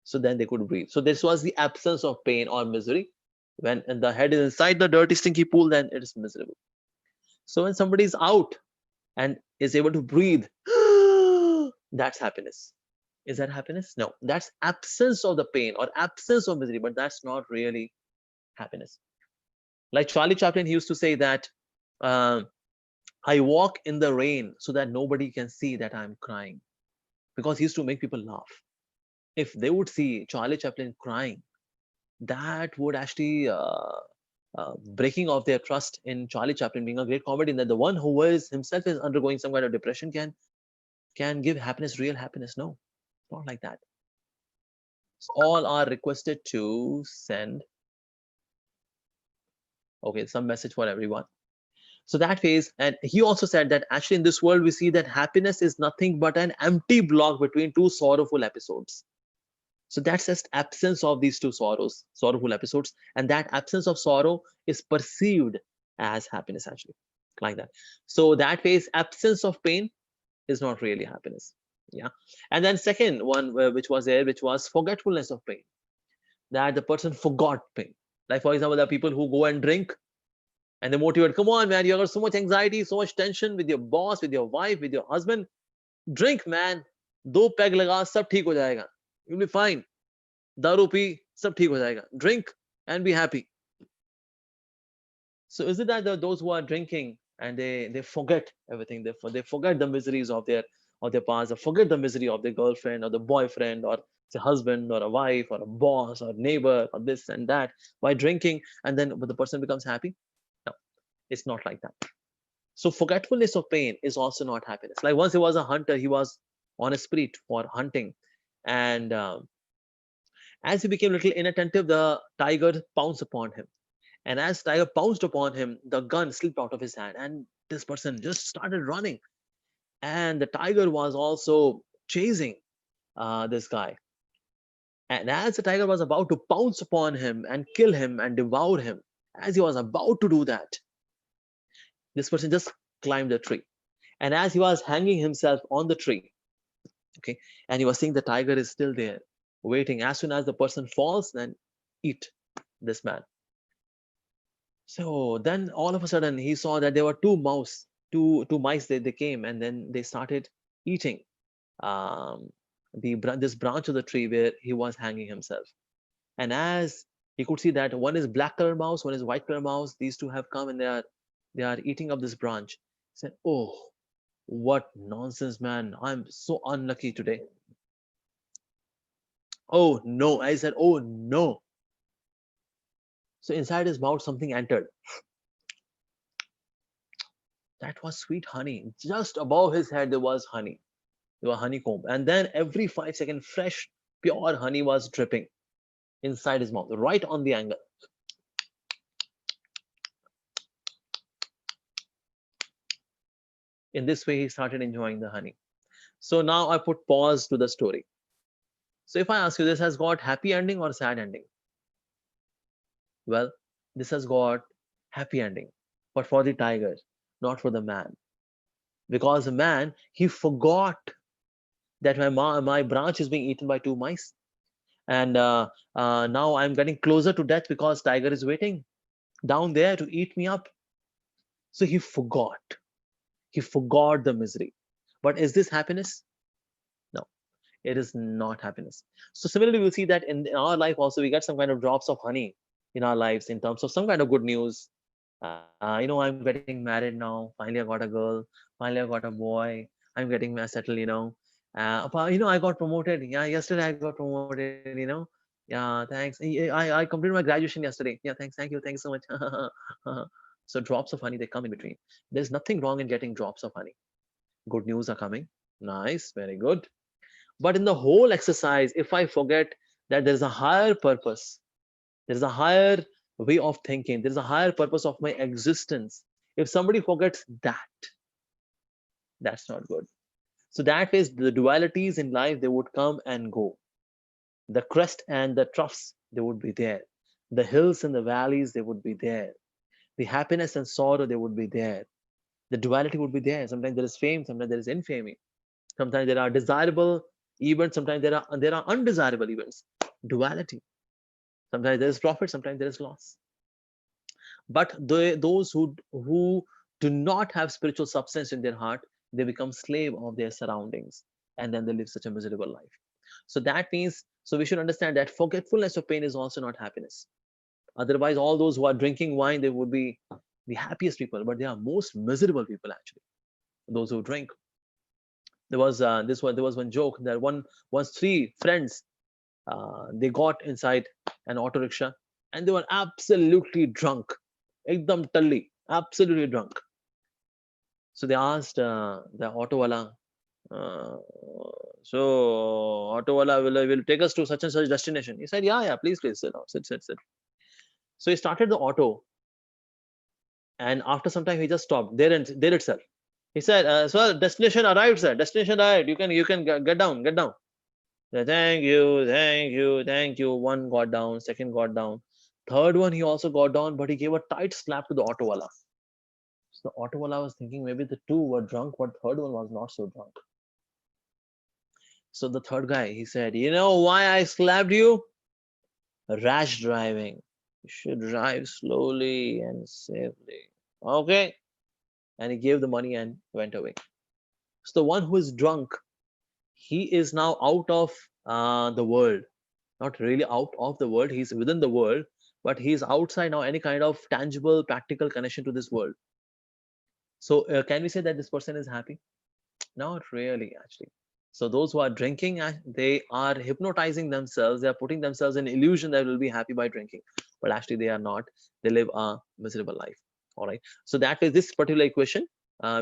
So then they could breathe. So this was the absence of pain or misery. When the head is inside the dirty, stinky pool, then it is miserable. So when somebody is out and is able to breathe, that's happiness. Is that happiness? No, that's absence of the pain or absence of misery, but that's not really happiness. Like Charlie Chaplin, he used to say that I walk in the rain so that nobody can see that I'm crying, because he used to make people laugh. If they would see Charlie Chaplin crying, that would actually breaking of their trust in Charlie Chaplin being a great comedian, that the one who is himself is undergoing some kind of depression can give happiness, real happiness. No, not like that. So all are requested to send some message for everyone. So that phase, and he also said that actually in this world we see that happiness is nothing but an empty block between two sorrowful episodes. So that's just absence of these two sorrowful episodes, and that absence of sorrow is perceived as happiness actually, like that. So that phase, absence of pain, is not really happiness. Yeah. And then second one, which was there, which was forgetfulness of pain, that the person forgot pain. Like for example, there are people who go and drink and they motivate, come on man, you got so much anxiety, so much tension with your boss, with your wife, with your husband, drink man, do peg laga, sab theek ho jayega, you'll be fine, daru pee, sab theek ho jayega, drink and be happy. So is it that those who are drinking and they forget everything. They forget the miseries of their past, or forget the misery of their girlfriend or the boyfriend or the husband or a wife or a boss or neighbor or this and that by drinking, and then but the person becomes happy. No, it's not like that. So forgetfulness of pain is also not happiness. Like once he was a hunter, he was on a spree for hunting, and as he became a little inattentive, the tiger pounced upon him. And as tiger pounced upon him, the gun slipped out of his hand, and this person just started running. And the tiger was also chasing this guy. And as the tiger was about to pounce upon him and kill him and devour him, as he was about to do that, this person just climbed a tree. And as he was hanging himself on the tree, okay, and he was seeing the tiger is still there, waiting. As soon as the person falls, then eat this man. So then all of a sudden he saw that there were two mice. They came and then they started eating um, this branch of the tree where he was hanging himself. And as he could see that one is black color mouse, one is white color mouse, these two have come and they are eating up this branch. He said, "Oh, what nonsense, man! I'm so unlucky today. Oh no!" I said, "Oh no!" So inside his mouth something entered. That was sweet honey. Just above his head there was honey. There was honeycomb, and then every 5 seconds, fresh, pure honey was dripping inside his mouth, right on the angle. In this way, he started enjoying the honey. So now I put pause to the story. So if I ask you, this has got happy ending or sad ending? Well, this has got happy ending, but for the tiger, not for the man. Because the man, he forgot that my branch is being eaten by two mice, and now I'm getting closer to death because tiger is waiting down there to eat me up. So he forgot. He forgot the misery. But is this happiness? No, it is not happiness. So similarly, we'll see that in our life also we get some kind of drops of honey in our lives in terms of some kind of good news. I'm getting married now. Finally, I got a girl. Finally, I got a boy. I'm getting settled. I got promoted. Yeah, yesterday I got promoted. Yeah, thanks. I completed my graduation yesterday. Yeah, thanks. Thank you so much. So drops of honey they come in between. There's nothing wrong in getting drops of honey. Good news are coming. Nice, very good. But in the whole exercise, if I forget that there is a higher purpose, there is a higher way of thinking, there is a higher purpose of my existence. If somebody forgets that, that's not good. So that is the dualities in life, they would come and go. The crest and the troughs, they would be there. The hills and the valleys, they would be there. The happiness and sorrow, they would be there. The duality would be there. Sometimes there is fame, sometimes there is infamy. Sometimes there are desirable events, sometimes there are undesirable events. Duality. Sometimes there is profit, sometimes there is loss. But those who do not have spiritual substance in their heart, they become slave of their surroundings, and then they live such a miserable life. So that means, so we should understand that forgetfulness of pain is also not happiness. Otherwise, all those who are drinking wine, they would be the happiest people, but they are most miserable people actually. Those who drink. There was one joke that once three friends they got inside an auto rickshaw and they were absolutely drunk, ekdam talli, absolutely drunk. So they asked the auto wala, uh, so auto wala will take us to such and such destination. He said, yeah, please, sit down, sit. So he started the auto, and after some time he just stopped there itself. He said, sir, destination arrived, sir. Destination arrived. You can get down, get down. Thank you. One got down, second got down. Third one, he also got down, but he gave a tight slap to the auto wala. So the auto wala was thinking maybe the two were drunk, but third one was not so drunk. So the third guy, he said, you know why I slapped you? Rash driving. You should drive slowly and safely. Okay. And he gave the money and went away. So the one who is drunk, he is now out of the world. Not really out of the world, he's within the world, but he's outside now any kind of tangible practical connection to this world. So can we say that this person is happy? Not really, actually. So those who are drinking, they are hypnotizing themselves. They are putting themselves in illusion that will be happy by drinking, but actually they are not. They live a miserable life. All right. So that is this particular equation.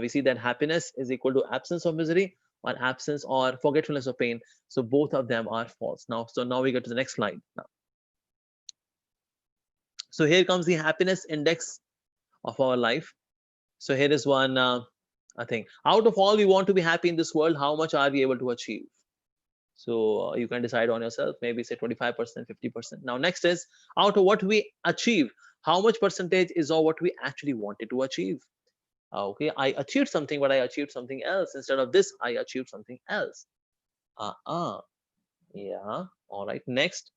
We see that happiness is equal to absence of misery or absence or forgetfulness of pain. So both of them are false. Now, so now we get to the next slide. Now, so here comes the happiness index of our life. So here is one thing. Out of all we want to be happy in this world, how much are we able to achieve? So you can decide on yourself, maybe say 25%, 50%. Now, next is out of what we achieve, how much percentage is of what we actually wanted to achieve? Okay, I achieved something, but I achieved something else. Instead of this, I achieved something else. Uh-uh. Yeah. All right. Next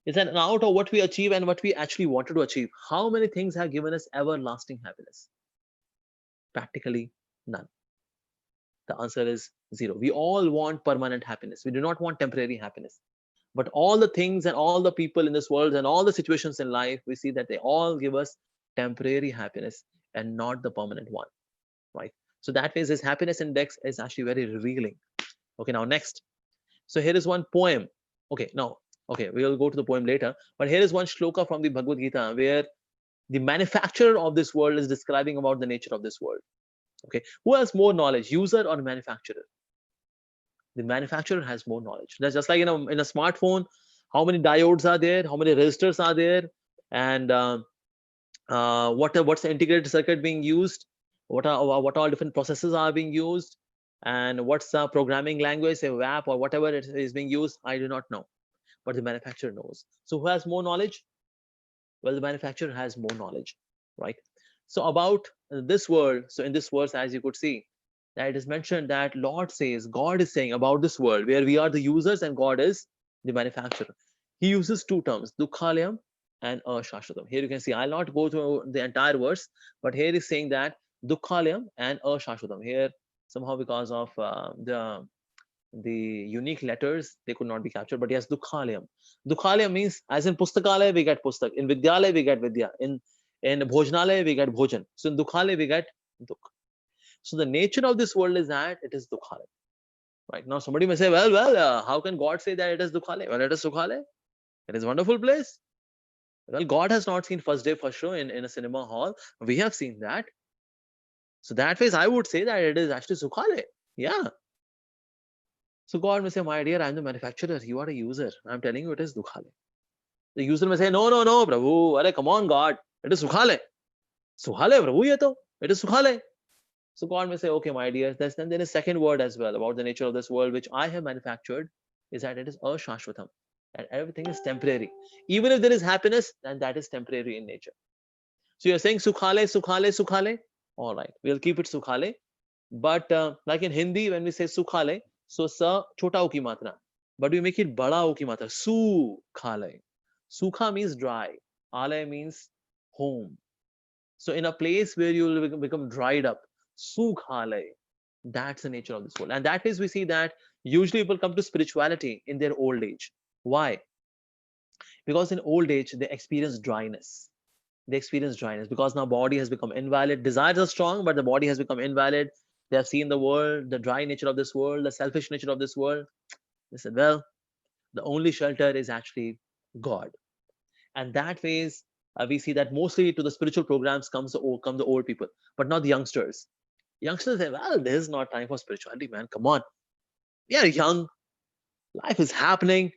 is that out of what we achieve and what we actually wanted to achieve, how many things have given us everlasting happiness? Practically none. The answer is zero. We all want permanent happiness. We do not want temporary happiness. But all the things and all the people in this world and all the situations in life, we see that they all give us temporary happiness and not the permanent one, right? So that means his happiness index is actually very revealing. Okay, now next. So here is one poem. Okay, now, okay, we will go to the poem later. But here is one shloka from the Bhagavad Gita where the manufacturer of this world is describing about the nature of this world. Okay, who has more knowledge, user or manufacturer? The manufacturer has more knowledge. That's just like in a smartphone, how many diodes are there, how many resistors are there, and what's the integrated circuit being used, what all different processes are being used, and what's the programming language, say WAP or whatever it is being used. I do not know, but the manufacturer knows. So who has more knowledge? Well, the manufacturer has more knowledge, right? So about this world, so in this verse, as you could see, that it is mentioned that Lord says, God is saying about this world where we are the users and God is the manufacturer. He uses two terms, dukhalayam and ashashvatam. Here you can see, I'll not go through the entire verse, but here is saying that dukhalayam and ashashvatam. Here, somehow because of the unique letters, they could not be captured. But yes, dukhalayam. Dukhalayam means, as in pustakalaya we get pustak, in vidyalaya we get vidya, in bhojanalaya we get bhojan. So in dukhalaya we get dukh. So the nature of this world is that it is dukhalaya. Right now, somebody may say, how can God say that it is dukhalaya? Well, it is sukhalaya. It is a wonderful place. Well, God has not seen first day first show in a cinema hall. We have seen that. So that way, I would say that it is actually sukhalaya. Yeah. So God may say, my dear, I'm the manufacturer. You are a user. I'm telling you, it is dukhalaya. The user may say, no, no, no, Prabhu. Arre, come on, God. It is sukhalaya. Sukhalaya, Prabhu, ye to. It is sukhalaya. So God may say, okay, my dear. Then there is second word as well about the nature of this world, which I have manufactured, is that it is ashashvatam. That everything is temporary. Even if there is happiness, then that is temporary in nature. So you're saying sukhale, sukhale, sukhale. All right, we'll keep it sukhale. But like in Hindi, when we say sukhale, so sa chota o ki matra, but we make it bada o ki matra. Sukhale. Sukha means dry. Ale means home. So in a place where you will become dried up, sukhale. That's the nature of this world. And that is, we see that usually people come to spirituality in their old age. Why? Because in old age, they experience dryness. They experience dryness because now body has become invalid. Desires are strong, but the body has become invalid. They have seen the world, the dry nature of this world, the selfish nature of this world. They said, well, the only shelter is actually God. And that ways, we see that mostly to the spiritual programs come the old people, but not the youngsters. Youngsters say, well, this is not time for spirituality, man. Come on. We are young. Life is happening.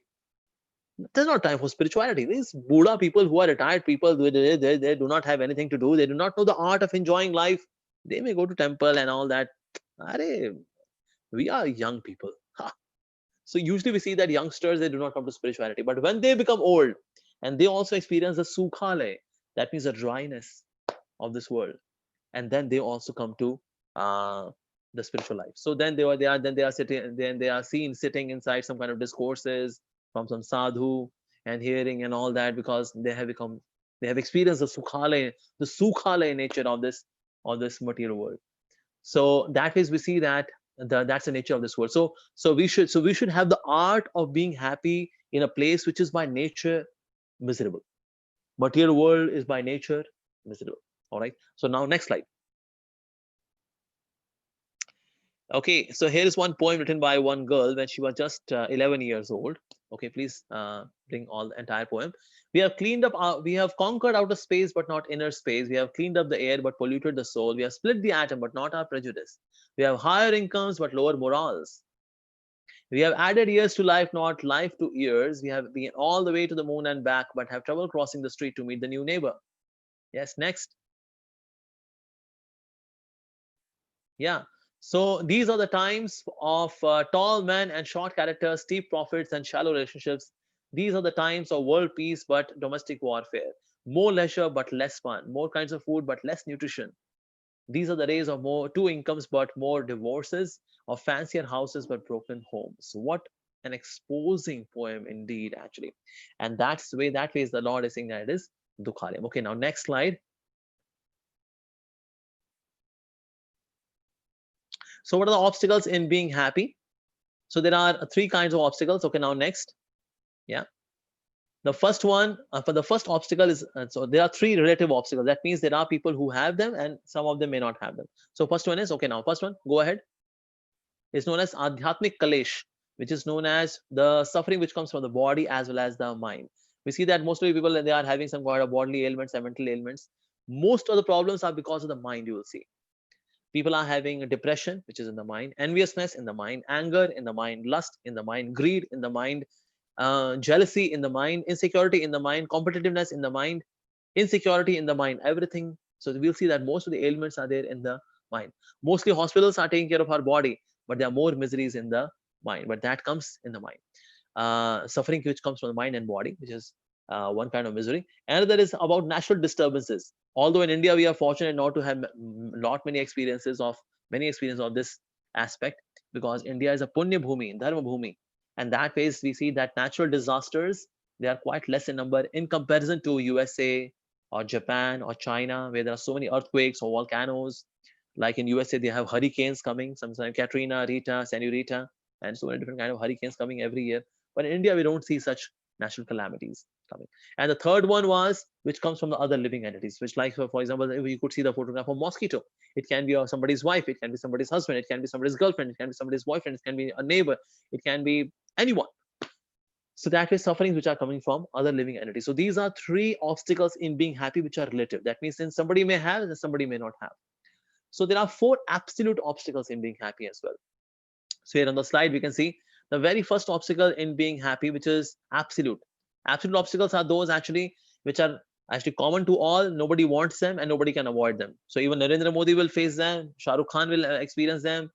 There's not time for spirituality. These Buddha people who are retired people, they do not have anything to do. They do not know the art of enjoying life. They may go to temple and all that. Arey, we are young people. Ha. So usually we see that youngsters, they do not come to spirituality. But when they become old and they also experience the sukhale, that means the dryness of this world. And then they also come to uh, the spiritual life. So then they are sitting, then they are seen sitting inside some kind of discourses from some sadhu and hearing and all that because they have experienced the sukhale nature of this material world. So that is we see that that's the nature of this world. So we should have the art of being happy in a place which is by nature miserable. Material world is by nature miserable. All right. So now next slide. Okay, so here is one poem written by one girl when she was just 11 years old. Okay, please bring all the entire poem. We have cleaned up, we have conquered outer space, but not inner space. We have cleaned up the air, but polluted the soul. We have split the atom, but not our prejudice. We have higher incomes, but lower morals. We have added years to life, not life to years. We have been all the way to the moon and back, but have trouble crossing the street to meet the new neighbor. Yes, next. Yeah. So these are the times of tall men and short characters, steep profits and shallow relationships. These are the times of world peace but domestic warfare. More leisure but less fun. More kinds of food but less nutrition. These are the days of more two incomes but more divorces, of fancier houses but broken homes. What an exposing poem indeed, actually. And that's the way that way is the Lord is saying that it is Dukhalayam. Okay, now next slide. So what are the obstacles in being happy? So there are three kinds of obstacles. Okay, now next. Yeah. The first one, for the first obstacle is, so there are three relative obstacles. That means there are people who have them and some of them may not have them. So first one is, okay, now first one, go ahead, is known as Adhyatmik Kalesh, which is known as the suffering which comes from the body as well as the mind. We see that mostly people, they are having some kind of bodily ailments and mental ailments. Most of the problems are because of the mind, you will see. People are having depression, which is in the mind, enviousness in the mind, anger in the mind, lust in the mind, greed in the mind, jealousy in the mind, insecurity in the mind, competitiveness in the mind, insecurity in the mind, everything. So we'll see that most of the ailments are there in the mind. Mostly hospitals are taking care of our body, but there are more miseries in the mind. But that comes in the mind. Suffering which comes from the mind and body, which is one kind of misery. Another is about natural disturbances. Although in India we are fortunate not to have lot many experiences of this aspect, because India is a punya bhumi, dharma bhumi, and that ways we see that natural disasters, they are quite less in number in comparison to USA or Japan or China, where there are so many earthquakes or volcanoes. Like in USA, they have hurricanes coming, sometimes Katrina, Rita, Senorita, and so many different kind of hurricanes coming every year. But in India, we don't see such natural calamities coming. And the third one was, which comes from the other living entities, which, like, for example, if you could see the photograph of mosquito. It can be somebody's wife, it can be somebody's husband, it can be somebody's girlfriend, it can be somebody's boyfriend, it can be a neighbor, it can be anyone. So that way, sufferings which are coming from other living entities. So these are three obstacles in being happy, which are relative. That means then somebody may have, and somebody may not have. So there are four absolute obstacles in being happy as well. So here on the slide, we can see the very first obstacle in being happy, which is absolute. Absolute obstacles are those actually which are actually common to all. Nobody wants them and nobody can avoid them. So even Narendra Modi will face them. Shah Rukh Khan will experience them.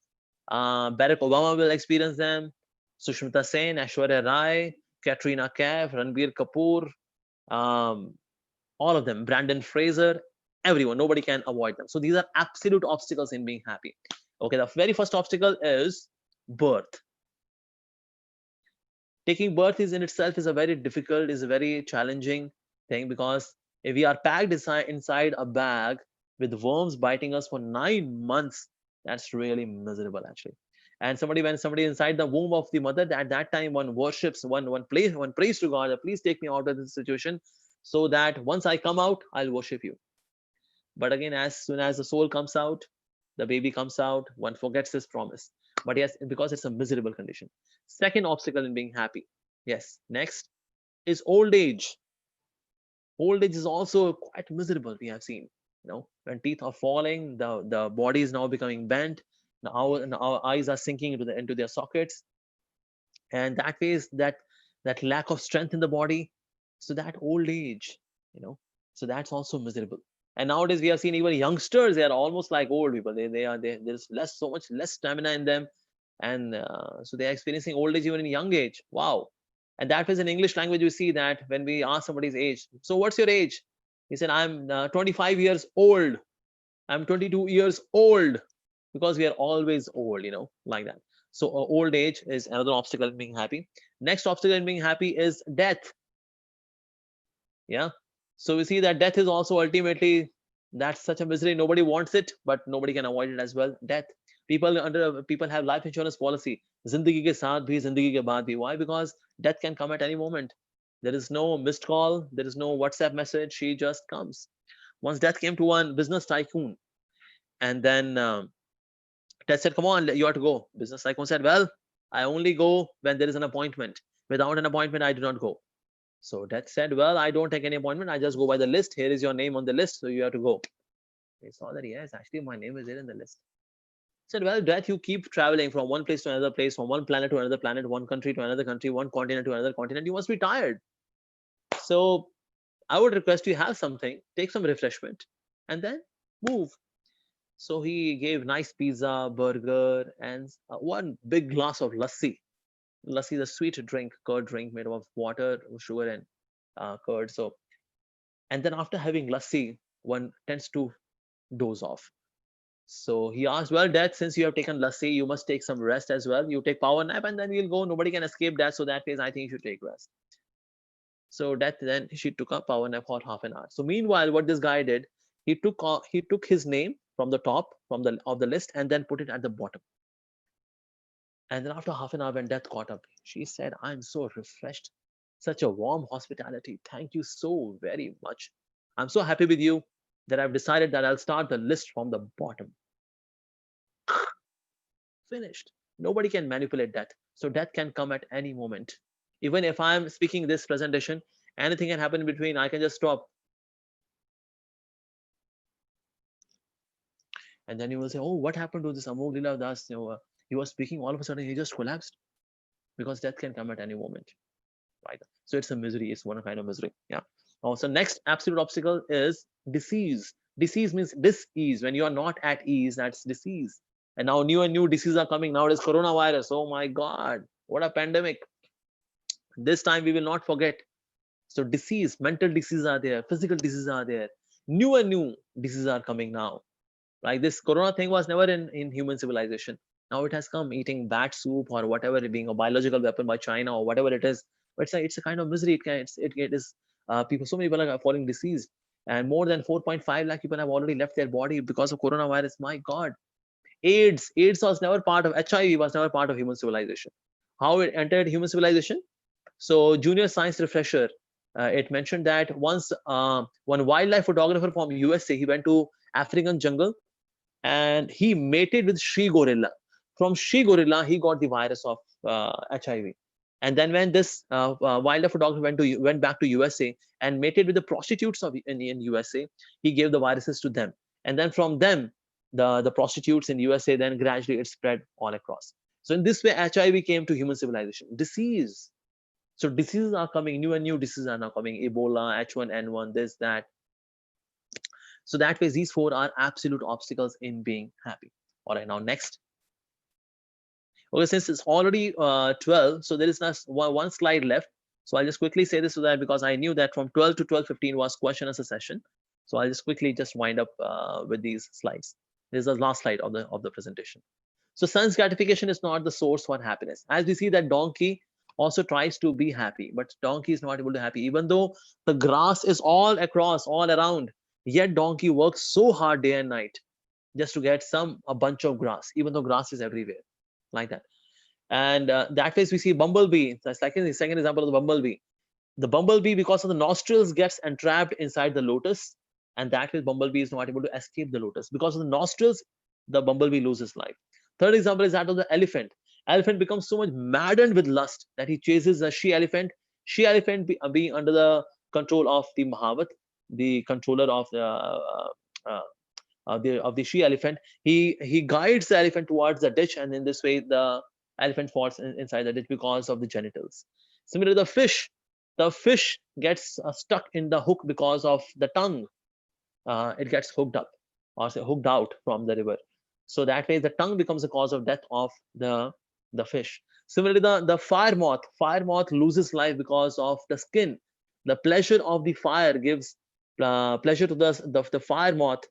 Barack Obama will experience them. Sushmita Sen, Aishwarya Rai, Katrina Kaif, Ranbir Kapoor, um, all of them, Brandon Fraser, everyone, nobody can avoid them. So these are absolute obstacles in being happy. Okay, the very first obstacle is birth. Taking birth is in itself is a very difficult, is a very challenging thing, because if we are packed inside a bag with worms biting us for 9 months, that's really miserable actually. And when somebody inside the womb of the mother, at that time one worships, one prays to God, please take me out of this situation, so that once I come out, I'll worship you. But again, as soon as the soul comes out, the baby comes out, one forgets this promise. But yes, because it's a miserable condition. Second obstacle in being happy. Yes, next is old age. Old age is also quite miserable, we have seen. When teeth are falling, the body is now becoming bent. Now our eyes are sinking into their sockets, and that is that lack of strength in the body. So that old age, you know so that's also miserable. And nowadays we have seen even youngsters, they are almost like old people. There's so much less stamina in them, and so they are experiencing old age even in young age. Wow. And that is in English language, you see that when we ask somebody's age, so what's your age, he said, I'm 25 years old, I'm 22 years old, because we are always old, like that. So old age is another obstacle in being happy. Next obstacle in being happy is death. Yeah. So we see that death is also ultimately, that's such a misery. Nobody wants it, but nobody can avoid it as well. Death. People have life insurance policy. Zindagi ke saath bhi, zindagi ke baad bhi. Why? Because death can come at any moment. There is no missed call. There is no WhatsApp message. She just comes. Once death came to one business tycoon, and then Ted said, come on, you have to go. Business tycoon said, well, I only go when there is an appointment. Without an appointment, I do not go. So Death said, well, I don't take any appointment. I just go by the list. Here is your name on the list. So you have to go. They saw that, yes, actually, my name is there in the list. Said, well, Death, you keep traveling from one place to another place, from one planet to another planet, one country to another country, one continent to another continent. You must be tired. So I would request you have something, take some refreshment, and then move. So he gave nice pizza, burger, and one big glass of lassi. Lassi is a sweet drink, curd drink made of water, sugar, and curd. So, and then after having lassi, one tends to doze off. So he asked, well, Dad, since you have taken lassi, you must take some rest as well. You take power nap, and then we'll go. Nobody can escape that. So that case, I think you should take rest. So that then she took a power nap for half an hour. So meanwhile, what this guy did, he took his name from the top from the of the list and then put it at the bottom. And then after half an hour, when Death caught up, she said, I'm so refreshed. Such a warm hospitality. Thank you so very much. I'm so happy with you that I've decided that I'll start the list from the bottom. Finished. Nobody can manipulate Death. So Death can come at any moment. Even if I'm speaking this presentation, anything can happen in between. I can just stop. And then you will say, oh, what happened to this Amogh Lila Das? He was speaking, all of a sudden he just collapsed. Because Death can come at any moment. Right? So it's a misery. It's one kind of misery. Yeah. Also, next absolute obstacle is disease. Disease means dis-ease. When you are not at ease, that's disease. And now new and new diseases are coming. Now it is coronavirus. Oh my God. What a pandemic. This time we will not forget. So disease, mental diseases are there, physical diseases are there. New and new diseases are coming now. Like this corona thing was never in human civilization. Now it has come, eating bat soup or whatever, being a biological weapon by China or whatever it is. But it's a kind of misery. It is people. So many people are falling disease, and more than 4.5 lakh people have already left their body because of coronavirus. My God, AIDS was never part of HIV. Was never part of human civilization. How it entered human civilization? So junior science refresher. It mentioned that once one wildlife photographer from USA, he went to African jungle and he mated with she gorilla. From she gorilla, he got the virus of HIV. And then when this wildlife photographer went back to USA and mated with the prostitutes in USA, he gave the viruses to them. And then from them, the prostitutes in USA, then gradually it spread all across. So in this way, HIV came to human civilization. Disease. So diseases are coming, new and new diseases are now coming. Ebola, H1N1, this, that. So that way, these four are absolute obstacles in being happy. All right, now next. Okay, since it's already 12, so there is not one slide left. So I'll just quickly say this so that because I knew that from 12 to 12:15 was question answer session. So I'll just quickly just wind up with these slides. This is the last slide of the presentation. So sense gratification is not the source for happiness. As we see that donkey also tries to be happy, but donkey is not able to happy. Even though the grass is all across, all around, yet donkey works so hard day and night just to get a bunch of grass, even though grass is everywhere, like that. And that way we see bumblebee. That's like the second example of the bumblebee. The bumblebee, because of the nostrils, gets entrapped inside the lotus, and that way bumblebee is not able to escape the lotus. Because of the nostrils, the bumblebee loses life. Third example is that of the elephant. Elephant becomes so much maddened with lust that he chases a she elephant. She elephant being under the control of the Mahavat, the controller of the she elephant. He guides the elephant towards the ditch, and in this way the elephant falls inside the ditch because of the genitals. Similarly, the fish gets stuck in the hook because of the tongue. It gets hooked up or say hooked out from the river. So that way the tongue becomes the cause of death of the fish. Similarly, the fire moth loses life because of the skin. The pleasure of the fire gives pleasure to the fire moth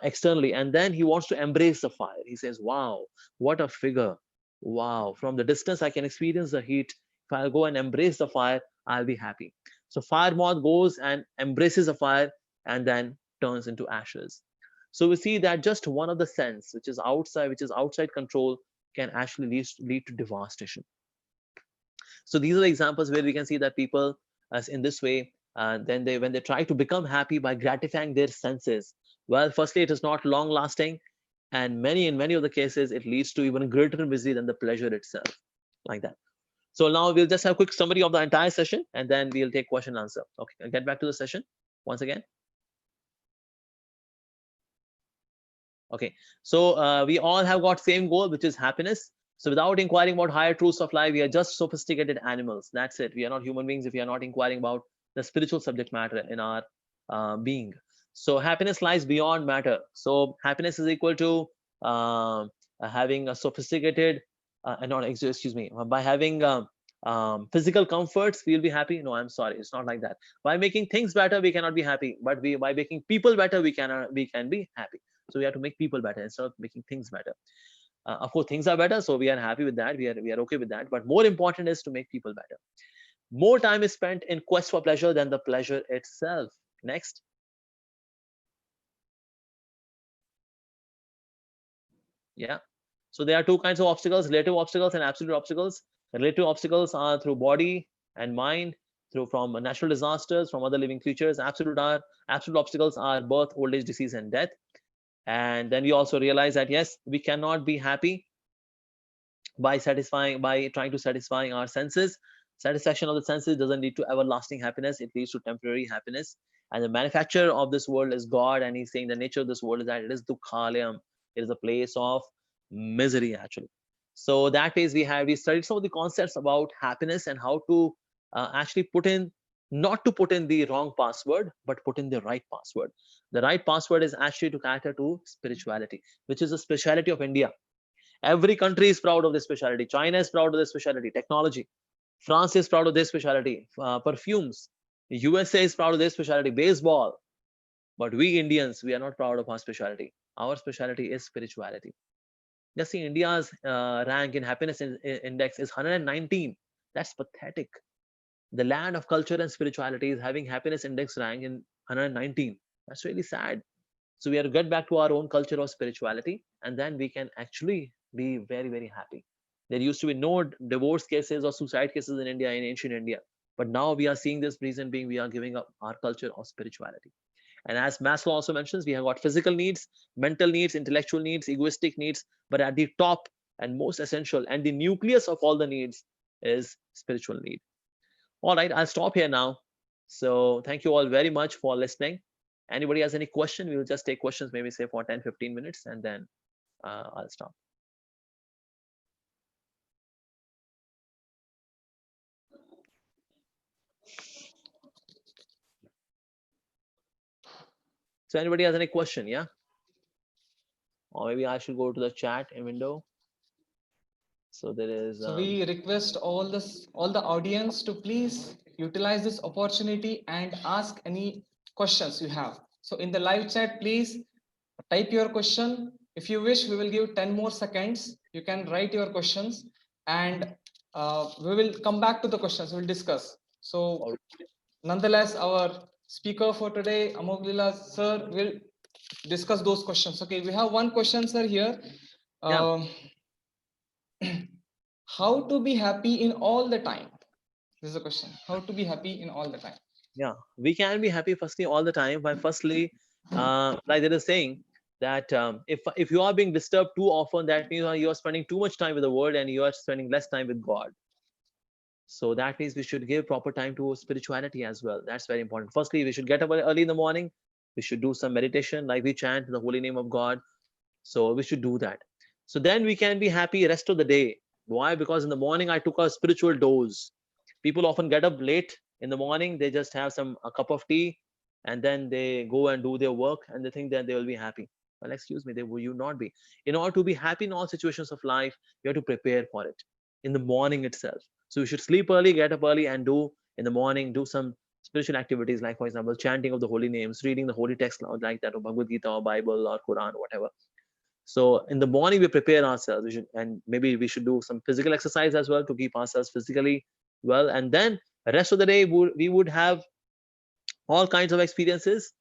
externally, and then he wants to embrace the fire. He says, wow, what a figure. Wow, from the distance I can experience the heat. If I'll go and embrace the fire, I'll be happy. So fire moth goes and embraces the fire and then turns into ashes. So we see that just one of the sense, which is outside control, can actually lead to devastation. So these are the examples where we can see that people, as in this way, then when they try to become happy by gratifying their senses, well, firstly, it is not long lasting. And in many of the cases, it leads to even greater misery than the pleasure itself, like that. So now we'll just have a quick summary of the entire session, and then we'll take question and answer. Okay, I'll get back to the session once again. Okay, so we all have got same goal, which is happiness. So without inquiring about higher truths of life, we are just sophisticated animals. That's it. We are not human beings if we are not inquiring about the spiritual subject matter in our being. So happiness lies beyond matter. So happiness is equal to having a sophisticated, not excuse me, by having physical comforts, we'll be happy. No, I'm sorry, it's not like that. By making things better, we cannot be happy. But by making people better, we can be happy. So we have to make people better instead of making things better. Of course, things are better, so we are happy with that. We are okay with that. But more important is to make people better. More time is spent in quest for pleasure than the pleasure itself. Next. Yeah. So there are two kinds of obstacles: relative obstacles and absolute obstacles. Relative obstacles are through body and mind, through from natural disasters, from other living creatures. Absolute obstacles are birth, old age, disease, and death. And then we also realize that yes, we cannot be happy by trying to satisfy our senses. Satisfaction of the senses doesn't lead to everlasting happiness, it leads to temporary happiness. And the manufacturer of this world is God, and he's saying the nature of this world is that it is dukhalayam, it is a place of misery actually. So that is, we studied some of the concepts about happiness and how to actually put in, not to put in the wrong password, but put in the right password. The right password is actually to cater to spirituality, which is a speciality of India. Every country is proud of this specialty. China is proud of this specialty. Technology. France is proud of this specialty. Perfumes. USA is proud of this specialty. Baseball. But we Indians, we are not proud of our specialty. Our specialty is spirituality. Just see, India's rank in happiness index is 119. That's pathetic. The land of culture and spirituality is having happiness index rank in 119. That's really sad. So we have to get back to our own culture of spirituality, and then we can actually be very, very happy. There used to be no divorce cases or suicide cases in India, in ancient India. But now we are seeing this reason being we are giving up our culture of spirituality. And as Maslow also mentions, we have got physical needs, mental needs, intellectual needs, egoistic needs. But at the top and most essential and the nucleus of all the needs is spiritual need. All right, I'll stop here now. So thank you all very much for listening. Anybody has any question, we will just take questions, maybe say for 10-15 minutes, and then I'll stop. So anybody has any question? Yeah. Or maybe I should go to the chat window. So there is So we request all the audience to please utilize this opportunity and ask any questions you have. So in the live chat, please type your question. If you wish, we will give 10 more seconds. You can write your questions, and we will come back to the questions. We'll discuss. So nonetheless, our speaker for today, Amogh Lila sir, will discuss those questions. Okay, we have one question, sir, here. yeah. Um, how to be happy in all the time? This is a question. How to be happy in all the time? Yeah, we can be happy firstly all the time by firstly, like there is saying that if you are being disturbed too often, that means you are spending too much time with the world and you are spending less time with God. So that means we should give proper time to spirituality as well. That's very important. Firstly, we should get up early in the morning. We should do some meditation, like we chant the holy name of God. So we should do that. So then we can be happy rest of the day. Why? Because in the morning I took a spiritual dose. People often get up late in the morning. They just have a cup of tea, and then they go and do their work, and they think that they will be happy. Well, excuse me, they will you not be. In order to be happy in all situations of life, you have to prepare for it in the morning itself. So you should sleep early, get up early, and do in the morning, do some spiritual activities, like for example, chanting of the holy names, reading the holy text like that, or Bhagavad Gita or Bible or Quran, whatever. So in the morning, we prepare ourselves. And maybe we should do some physical exercise as well to keep ourselves physically well. And then the rest of the day, we would have all kinds of experiences,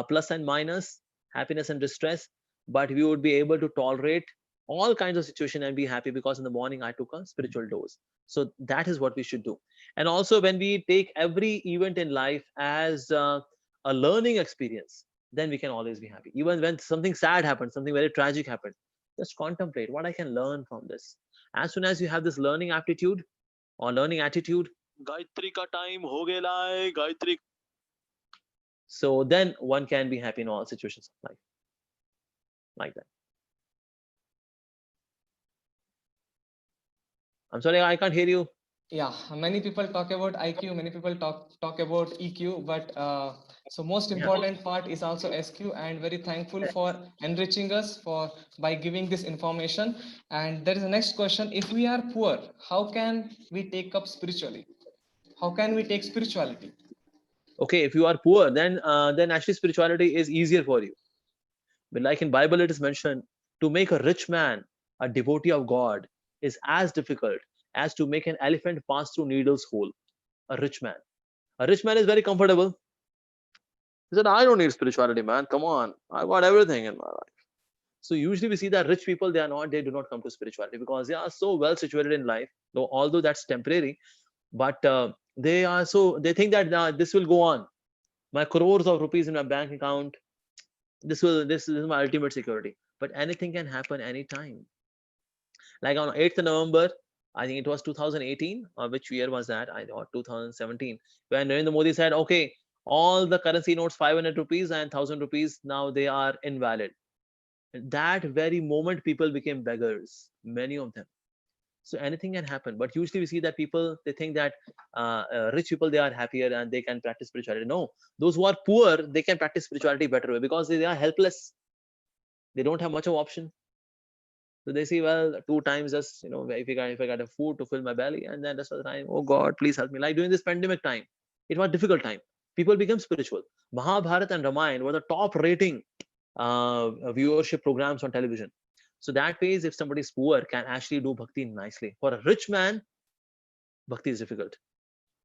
plus and minus, happiness and distress. But we would be able to tolerate all kinds of situation and be happy because in the morning I took a spiritual dose. So that is what we should do. And also when we take every event in life as a learning experience, then we can always be happy. Even when something sad happens, something very tragic happened, just contemplate what I can learn from this. As soon as you have this learning aptitude or learning attitude, Gayatri ka time ho gaya hai, Gayatri. So then one can be happy in all situations of life, like that. I'm sorry, I can't hear you. Yeah, many people talk about IQ, many people talk about EQ, but so most Yeah. important part is also SQ, and very thankful for enriching us for by giving this information. And there is a next question: if we are poor, how can we take up spiritually? How can we take spirituality? Okay, if you are poor, then actually spirituality is easier for you. But like in Bible, it is mentioned to make a rich man a devotee of God is as difficult as to make an elephant pass through needle's hole. A rich man. A rich man is very comfortable. He said, I don't need spirituality, man. Come on. I got everything in my life. So usually we see that rich people, they do not come to spirituality because they are so well situated in life, though although that's temporary, but they think that this will go on. My crores of rupees in my bank account, this is my ultimate security. But anything can happen anytime. Like on 8th November, I think it was 2018, or which year was that? I thought 2017, when Narendra Modi said, okay, all the currency notes 500 rupees and 1000 rupees now they are invalid. That very moment, people became beggars, many of them. So anything can happen, but usually we see that people they think that rich people they are happier and they can practice spirituality. No, those who are poor they can practice spirituality better because they are helpless. They don't have much of option. So they see, well, two times just, if I got a food to fill my belly, and then rest of the time, oh God, please help me. Like during this pandemic time, it was difficult time. People became spiritual. Mahabharat and Ramayana were the top rating viewership programs on television. So that ways, if somebody is poor, can actually do bhakti nicely. For a rich man, bhakti is difficult.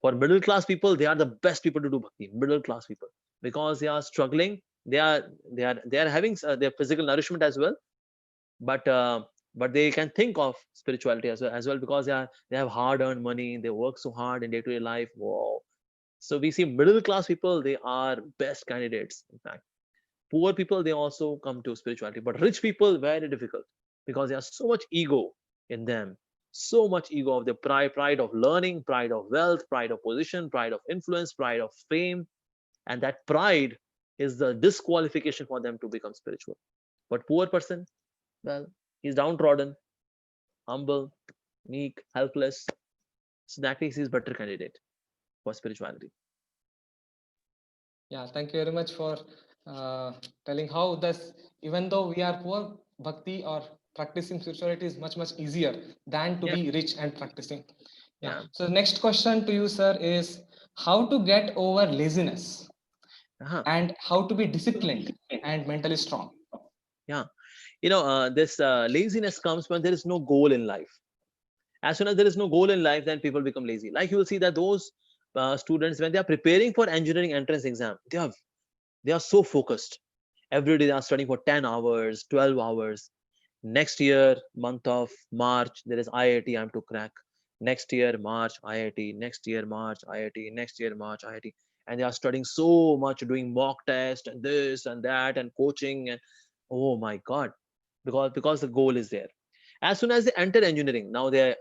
For middle class people, they are the best people to do bhakti. Middle class people, because they are struggling. They are having their physical nourishment as well, but they can think of spirituality as well because they have hard earned money, they work so hard in day-to-day life. Wow. So we see middle class people, they are best candidates. In fact, poor people, they also come to spirituality, but rich people very difficult because they have so much ego in them, so much ego of the pride of learning, pride of wealth, pride of position, pride of influence, pride of fame, and that pride is the disqualification for them to become spiritual. But poor person, well, he's downtrodden, humble, meek, helpless. So that makes he's better candidate for spirituality. Yeah, thank you very much for telling how this, even though we are poor, bhakti or practicing spirituality is much, much easier than to Yeah, be rich and practicing. Yeah. yeah. So the next question to you, sir, is how to get over laziness Uh-huh. and how to be disciplined and mentally strong. Yeah. This laziness comes when there is no goal in life. As soon as there is no goal in life, then people become lazy. Like you will see that those students, when they are preparing for engineering entrance exam, they are so focused. Every day they are studying for 10 hours, 12 hours. Next year, month of March, there is IIT I'm to crack. Next year, March, IIT. Next year, March, IIT. Next year, March, IIT. And they are studying so much, doing mock test and this and that and coaching. And oh my God, because the goal is there. As soon as they enter engineering, now they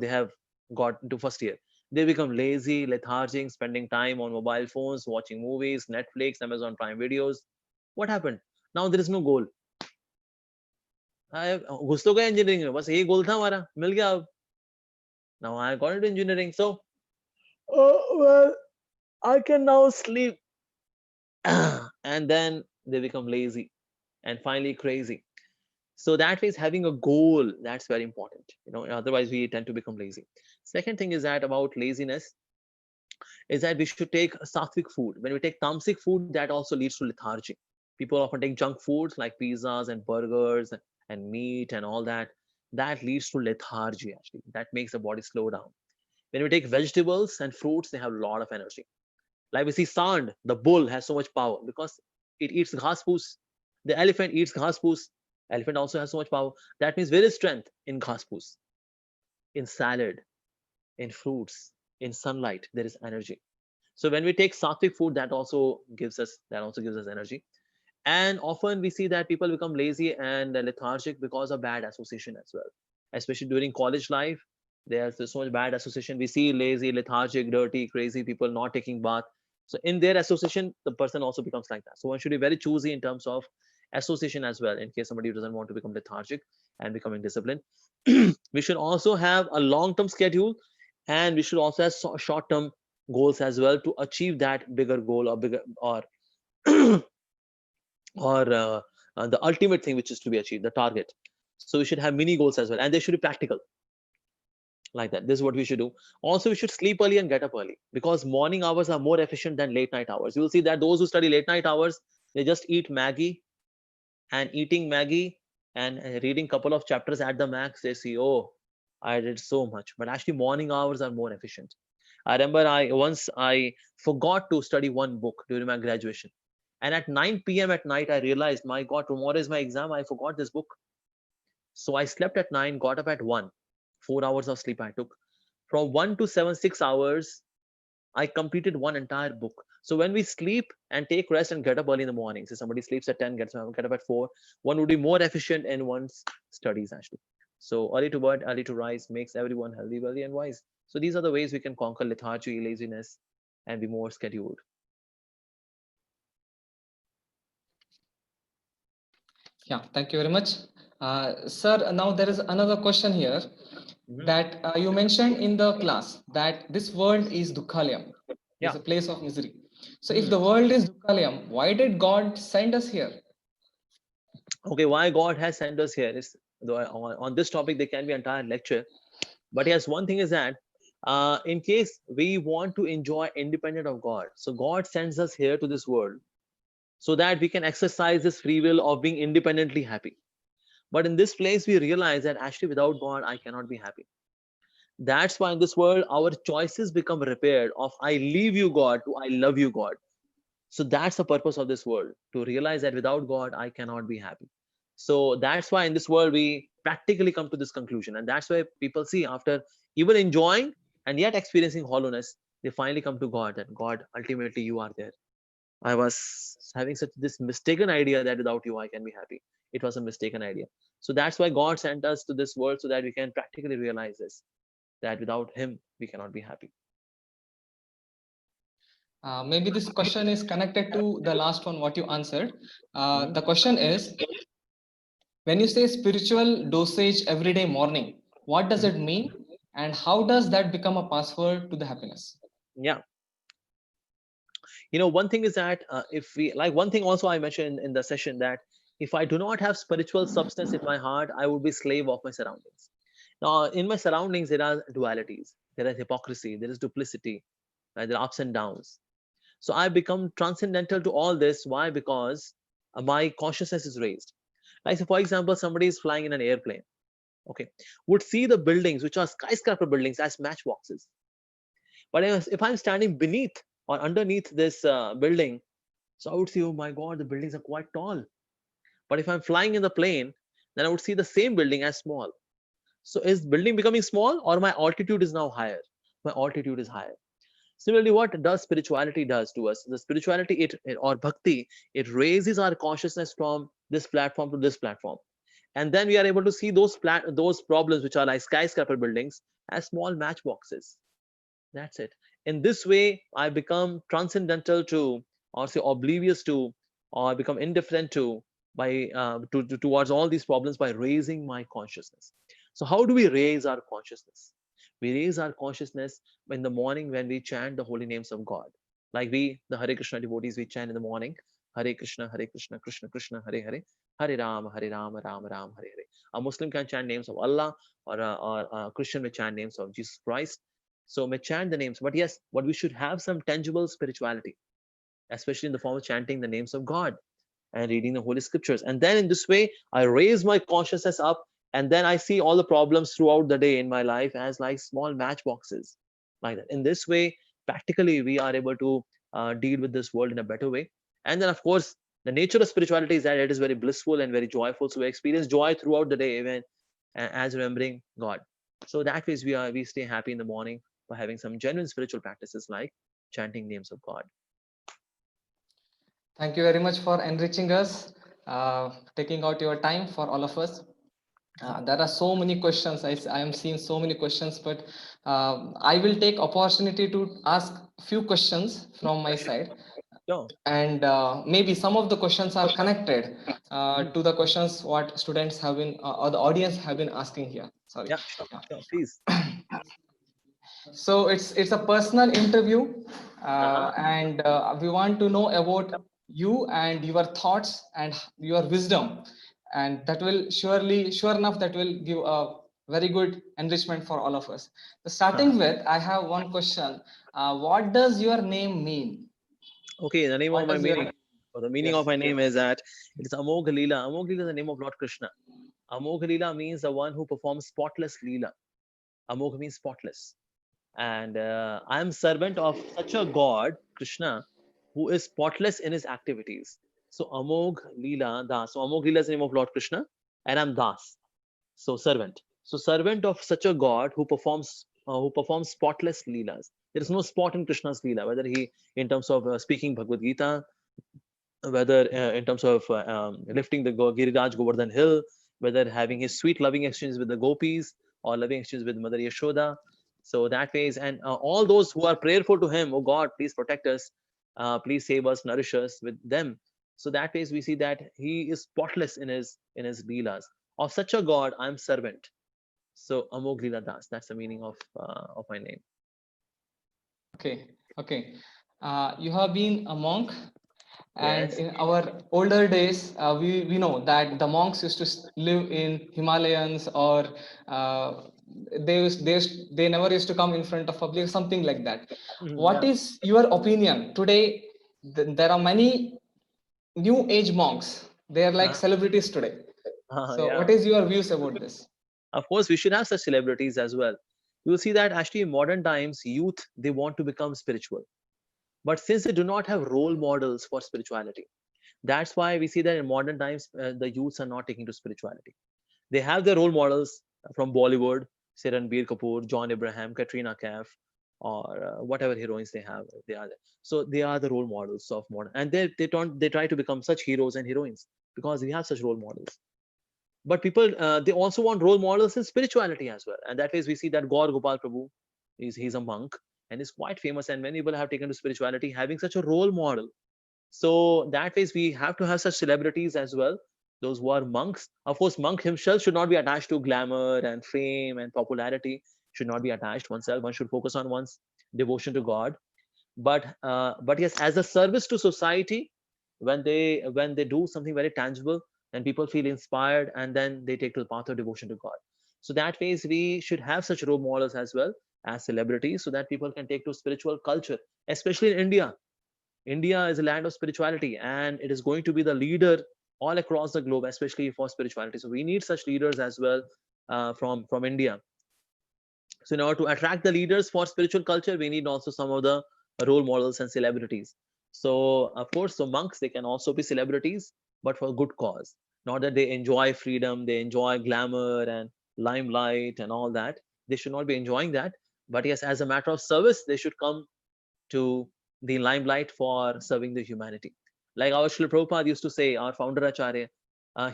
have got into first year. They become lazy, lethargic, spending time on mobile phones, watching movies, Netflix, Amazon Prime videos. What happened? Now there is no goal. घुस तो गए engineering में, बस यही गोल था हमारा, मिल गया अब. Now I got into engineering, so well, I can now sleep. And then they become lazy and finally crazy. So that is having a goal. That's very important. Otherwise we tend to become lazy. Second thing is that about laziness is that we should take sattvic food. When we take tamasic food, that also leads to lethargy. People often take junk foods like pizzas and burgers and meat and all that. That leads to lethargy, actually. That makes the body slow down. When we take vegetables and fruits, they have a lot of energy. Like we see sand, the bull has so much power because it eats ghas poos. The elephant eats ghas poos. Elephant also has so much power. That means there is strength in ghas poos, in salad, in fruits, in sunlight. There is energy. So when we take sattvic food, that also gives us energy. And often we see that people become lazy and lethargic because of bad association as well, especially during college life. There's so much bad association. We see lazy, lethargic, dirty, crazy people not taking bath. So in their association, the person also becomes like that. So one should be very choosy in terms of association as well, in case somebody doesn't want to become lethargic and becoming disciplined. We should also have a long-term schedule, and we should also have short-term goals as well to achieve that bigger goal or bigger or the ultimate thing which is to be achieved, the target. So we should have mini goals as well, and they should be practical, like that. This is what we should do. Also, we should sleep early and get up early, because morning hours are more efficient than late night hours. You will see that those who study late night hours, they just eat Maggie, and eating Maggie and reading couple of chapters at the max, they see, oh, I did so much. But actually morning hours are more efficient. I remember I forgot to study one book during my graduation, and at 9 p.m. at night I realized, my God, tomorrow is my exam, I forgot this book. So I slept at 9, got up at 1. 4 hours of sleep I took. From 1 to 7, 6 hours, I completed one entire book. So when we sleep and take rest and get up early in the morning, so somebody sleeps at 10, get up at 4, one would be more efficient in one's studies actually. So early to bed, early to rise makes everyone healthy, wealthy, and wise. So these are the ways we can conquer lethargy, laziness, and be more scheduled. Yeah, thank you very much. Sir, now there is another question here Mhm. that you mentioned in the class that this world is Dukhalayam, is Yeah. a place of misery. So if Mhm. the world is Dukhalayam, why did God send us here? Okay, why God has sent us here is, though on this topic there can be entire lecture. But yes, one thing is that in case we want to enjoy independent of God, so God sends us here to this world so that we can exercise this free will of being independently happy. But in this place, we realize that actually without God, I cannot be happy. That's why in this world, our choices become repaired of I leave you, God, to I love you, God. So that's the purpose of this world, to realize that without God, I cannot be happy. So that's why in this world, we practically come to this conclusion. And that's why people see, after even enjoying and yet experiencing hollowness, they finally come to God, that God, ultimately you are there. I was having such this mistaken idea that without you I can be happy. It was a mistaken idea. So that's why God sent us to this world, so that we can practically realize this, that without Him we cannot be happy. Maybe this question is connected to the last one, what you answered. Mhm. The question is, when you say spiritual dosage every day morning, what does it Mhm. mean? And how does that become a password to the happiness? Yeah, one thing is that if we like one thing also I mentioned in the session, that if I do not have spiritual substance in my heart, I would be slave of my surroundings. Now in my surroundings there are dualities, there is hypocrisy, there is duplicity, right? There are ups and downs. So I become transcendental to all this. Why? Because my consciousness is raised. Like, so for example, somebody is flying in an airplane, okay, would see the buildings, which are skyscraper buildings, as matchboxes. But if I'm standing beneath or underneath this building, so I would see, oh my God, the buildings are quite tall. But if I'm flying in the plane, then I would see the same building as small. So is building becoming small, or my altitude is now higher? My altitude is higher. Similarly, what does spirituality does to us? The spirituality, or bhakti, it raises our consciousness from this platform to this platform, and then we are able to see those problems which are like skyscraper buildings as small matchboxes. That's it. In this way, I become transcendental to, or say oblivious to, or become indifferent to, by towards all these problems by raising my consciousness. So how do we raise our consciousness? We raise our consciousness in the morning when we chant the holy names of God. Like the Hare Krishna devotees, we chant in the morning, Hare Krishna, Krishna Krishna, Hare Hare, Hare Rama, Rama Rama, Hare Hare. A Muslim can chant names of Allah, or a Christian may chant names of Jesus Christ. So may chant the names, but yes, but we should have some tangible spirituality, especially in the form of chanting the names of God and reading the holy scriptures. And then in this way, I raise my consciousness up, and then I see all the problems throughout the day in my life as like small matchboxes, like that. In this way, practically, we are able to deal with this world in a better way. And then, of course, the nature of spirituality is that it is very blissful and very joyful. So we experience joy throughout the day, even as remembering God. So that way, we stay happy in the morning by having some genuine spiritual practices like chanting names of God. Thank you very much for enriching us, taking out your time for all of us. There are so many questions. I am seeing so many questions, but I will take opportunity to ask few questions from my side, Sure. and maybe some of the questions are connected Mhm. to the questions what students have been or the audience have been asking here. Sorry. Yeah, sure, sure, please. So it's a personal interview, Uh-huh. and we want to know about you and your thoughts and your wisdom, and that will sure enough, that will give a very good enrichment for all of us. So starting with, I have one question. What does your name mean? Okay, the name of What my does your meaning, or the meaning of Yes. my name is that it is Amogh Lila. Amogh Lila is the name of Lord Krishna. Amogh Lila means the one who performs spotless Lila. Amogh means spotless. And I am servant of such a God, Krishna, who is spotless in his activities. So Amogh Lila Das. So Amogh Lila is the name of Lord Krishna, and I'm Das. So servant. So servant of such a God who performs spotless leelas. There is no spot in Krishna's leela, whether he in terms of speaking Bhagavad Gita, whether in terms of lifting the Giriraj Govardhan hill, whether having his sweet loving exchange with the gopis or loving exchange with Mother Yashoda. So that ways, and all those who are prayerful to him, oh God, please protect us, please save us, nourish us with them. So that ways we see that he is spotless in his leelas. Of such a God, I am servant. So Amogh Leela Das, that's the meaning of my name. Okay, okay. You have been a monk, and Yes. in our older days, we know that the monks used to live in Himalayas, or they never used to come in front of public, something like that. Mhm, What yeah. is your opinion today? There are many new age monks. They are like Uh, celebrities today. So, yeah. what is your views about this? Of course, we should have such celebrities as well. You will see that actually in modern times, youth they want to become spiritual, but since they do not have role models for spirituality, that's why we see that in modern times the youths are not taking to spirituality. They have their role models from Bollywood, say Ranbir Kapoor, John Abraham, Katrina Kaif, or whatever heroines they have. They are there. So they are the role models of modern, and they try to become such heroes and heroines because we have such role models. But people they also want role models in spirituality as well, and that is we see that Gaur Gopal Prabhu he's a monk and is quite famous, and many people have taken to spirituality having such a role model. So that ways we have to have such celebrities as well. Those who are monks, of course, monk himself should not be attached to glamour and fame and popularity. Should not be attached oneself. One should focus on one's devotion to God. But yes, as a service to society, when they do something very tangible, then people feel inspired, and then they take to the path of devotion to God. So that ways we should have such role models as well as celebrities, so that people can take to spiritual culture, especially in India. India is a land of spirituality, and it is going to be the leader all across the globe, especially for spirituality. So we need such leaders as well from India. So in order to attract the leaders for spiritual culture, we need also some of the role models and celebrities. So of course, so monks they can also be celebrities, but for a good cause. Not that they enjoy freedom, they enjoy glamour and limelight and all that. They should not be enjoying that. But yes, as a matter of service, they should come to the limelight for serving the humanity. Like our Srila Prabhupada used to say, our founder Acharya,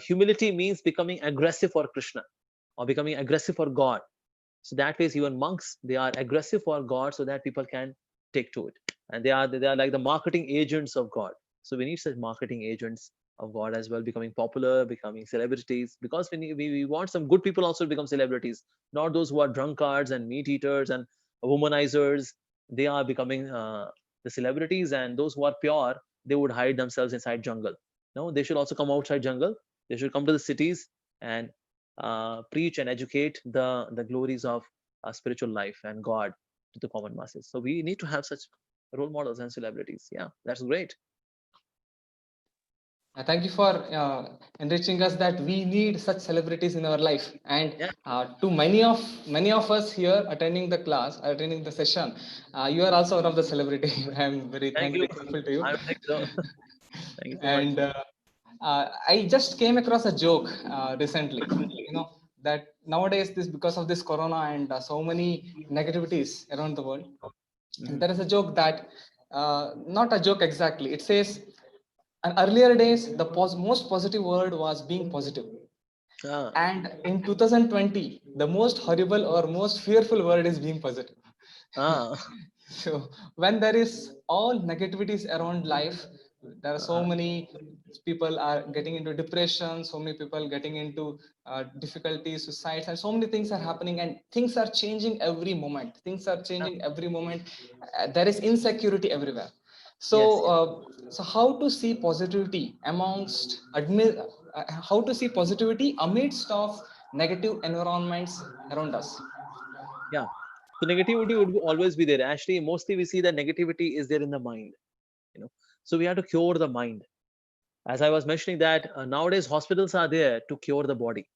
humility means becoming aggressive for Krishna or becoming aggressive for God. So that ways, even monks, they are aggressive for God so that people can take to it. And they are like the marketing agents of God. So we need such marketing agents of God as well, becoming popular, becoming celebrities, because we want some good people also to become celebrities, not those who are drunkards and meat eaters and womanizers. They are becoming the celebrities, and those who are pure, they would hide themselves inside jungle. No, they should also come outside jungle. They should come to the cities and preach and educate the glories of spiritual life and God to the common masses. So we need to have such role models and celebrities. Yeah, that's great. Thank you for enriching us that we need such celebrities in our life. And Yeah, to many of us here attending the class, attending the session, you are also one of the celebrity. I am very thank you. thankful to you. I think so. Thank you so much. And I just came across a joke recently. You know that nowadays, this because of this corona and so many negativities around the world, and Mhm. there is a joke that not a joke exactly. It says, And earlier days, the most positive word was being positive. Ah, And in 2020, the most horrible or most fearful word is being positive. ah, So when there is all negativities around life, there are so many people are getting into depression, so many people getting into difficulties, suicides, and so many things are happening, and things are changing every moment. Things are ah, changing every moment. There is insecurity everywhere. So yes, yes. so how to see positivity amongst how to see positivity amidst of negative environments around us? Yeah. So negativity would always be there. Actually, mostly we see that negativity is there in the mind, you know. So we have to cure the mind. As I was mentioning that nowadays hospitals are there to cure the body,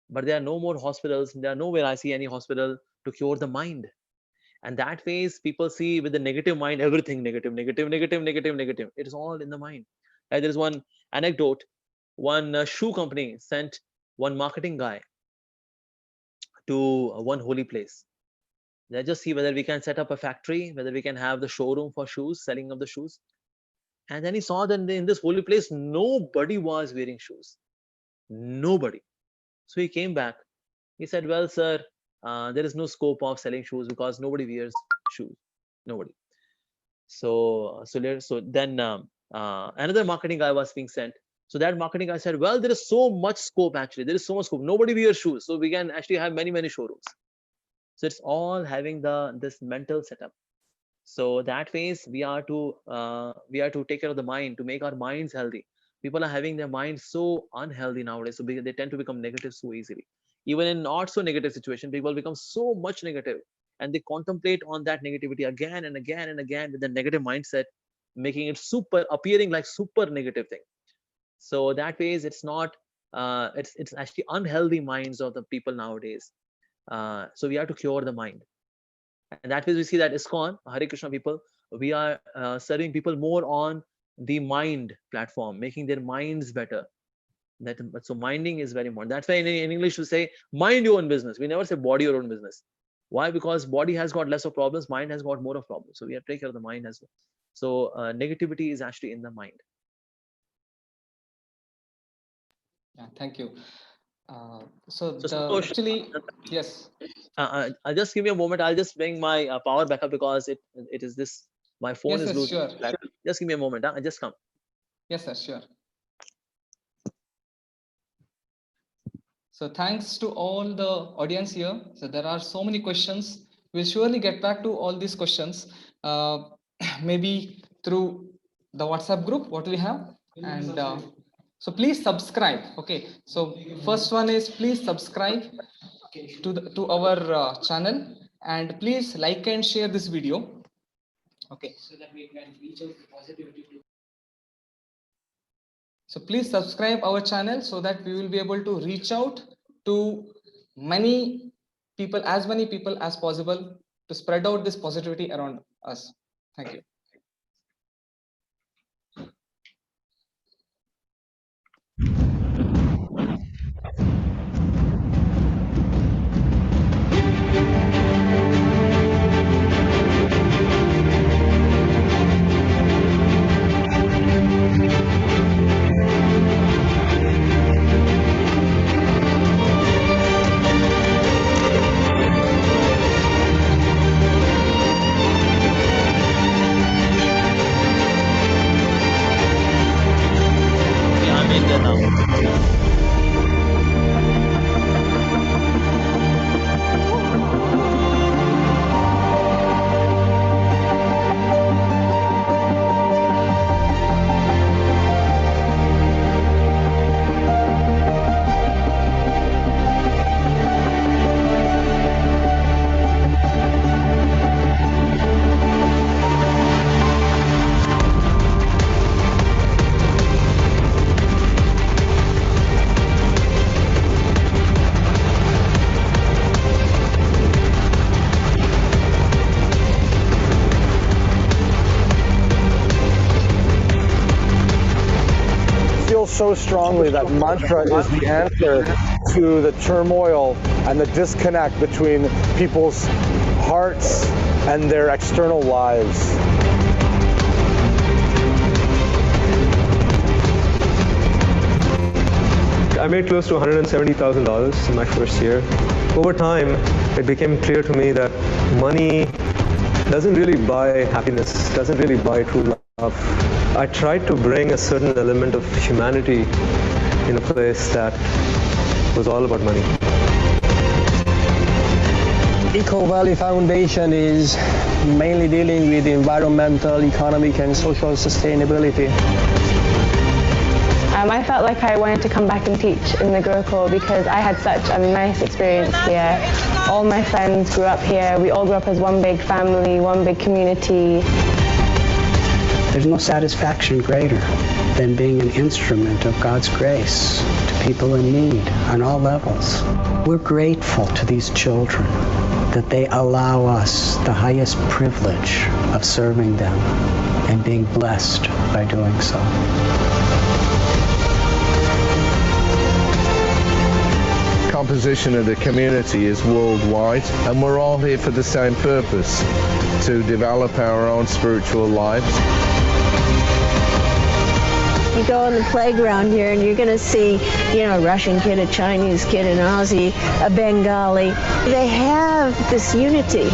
but there are no more hospitals. There are nowhere I see any hospital to cure the mind. And that phase people see with the negative mind, everything negative, negative, negative, negative, negative. It is all in the mind. And there is one anecdote. One shoe company sent one marketing guy to one holy place. Let's just see whether we can set up a factory, whether we can have the showroom for shoes, selling of the shoes. And then he saw that in this holy place, nobody was wearing shoes. Nobody. So he came back. He said, "Well, sir, there is no scope of selling shoes because nobody wears shoes. Nobody." So then another marketing guy was being sent. So that marketing guy said, "Well, there is so much scope actually. There is so much scope. Nobody wears shoes, so we can actually have many showrooms." So it's all having this mental setup. So that phase we are to take care of the mind to make our minds healthy. People are having their minds so unhealthy nowadays, so they tend to become negative so easily. Even in not so negative situation, people become so much negative, and they contemplate on that negativity again and again and again with the negative mindset, making it super appearing like super negative thing. So that phase, it's not it's actually unhealthy minds of the people nowadays. So we have to cure the mind. And that way we see that ISKCON, Hare Krishna people, we are serving people more on the mind platform, making their minds better. That so minding is very important. That's why in English we say mind your own business. We never say body your own business. Why? Because body has got less of problems, mind has got more of problems. So we have to take care of the mind as well. So negativity is actually in the mind. Yeah, thank you. So So the Santosh, actually, yes, I'll just give me a moment. I'll just bring my power back up because it is this. My phone yes, is yes, losing sure. battery. Just give me a moment. I just come. Yes, sir, sure. So thanks to all the audience here. So there are so many questions. We'll surely get back to all these questions, maybe through the WhatsApp group, what we have. And so please subscribe. Okay. So first one is please subscribe to our channel, and please like and share this video. Okay. So please subscribe our channel so that we will be able to reach out to many people, as many people as possible, to spread out this positivity around us. Thank you. Okay, I'm in there now. Feel so strongly that mantra is the answer to the turmoil and the disconnect between people's hearts and their external lives. I made close to $170,000 in my first year. Over time, it became clear to me that money doesn't really buy happiness, doesn't really buy true love. I tried to bring a certain element of humanity in a place that was all about money. Eco Valley Foundation is mainly dealing with environmental, economic, and social sustainability. I felt like I wanted to come back and teach in the Gurukul because I had such a nice experience here. All my friends grew up here. We all grew up as one big family, one big community. There's no satisfaction greater than being an instrument of God's grace to people in need on all levels. We're grateful to these children that they allow us the highest privilege of serving them and being blessed by doing so. Composition of the community is worldwide, and we're all here for the same purpose, to develop our own spiritual lives. You go on the playground here and you're going to see, a Russian kid, a Chinese kid, an Aussie, a Bengali. They have this unity.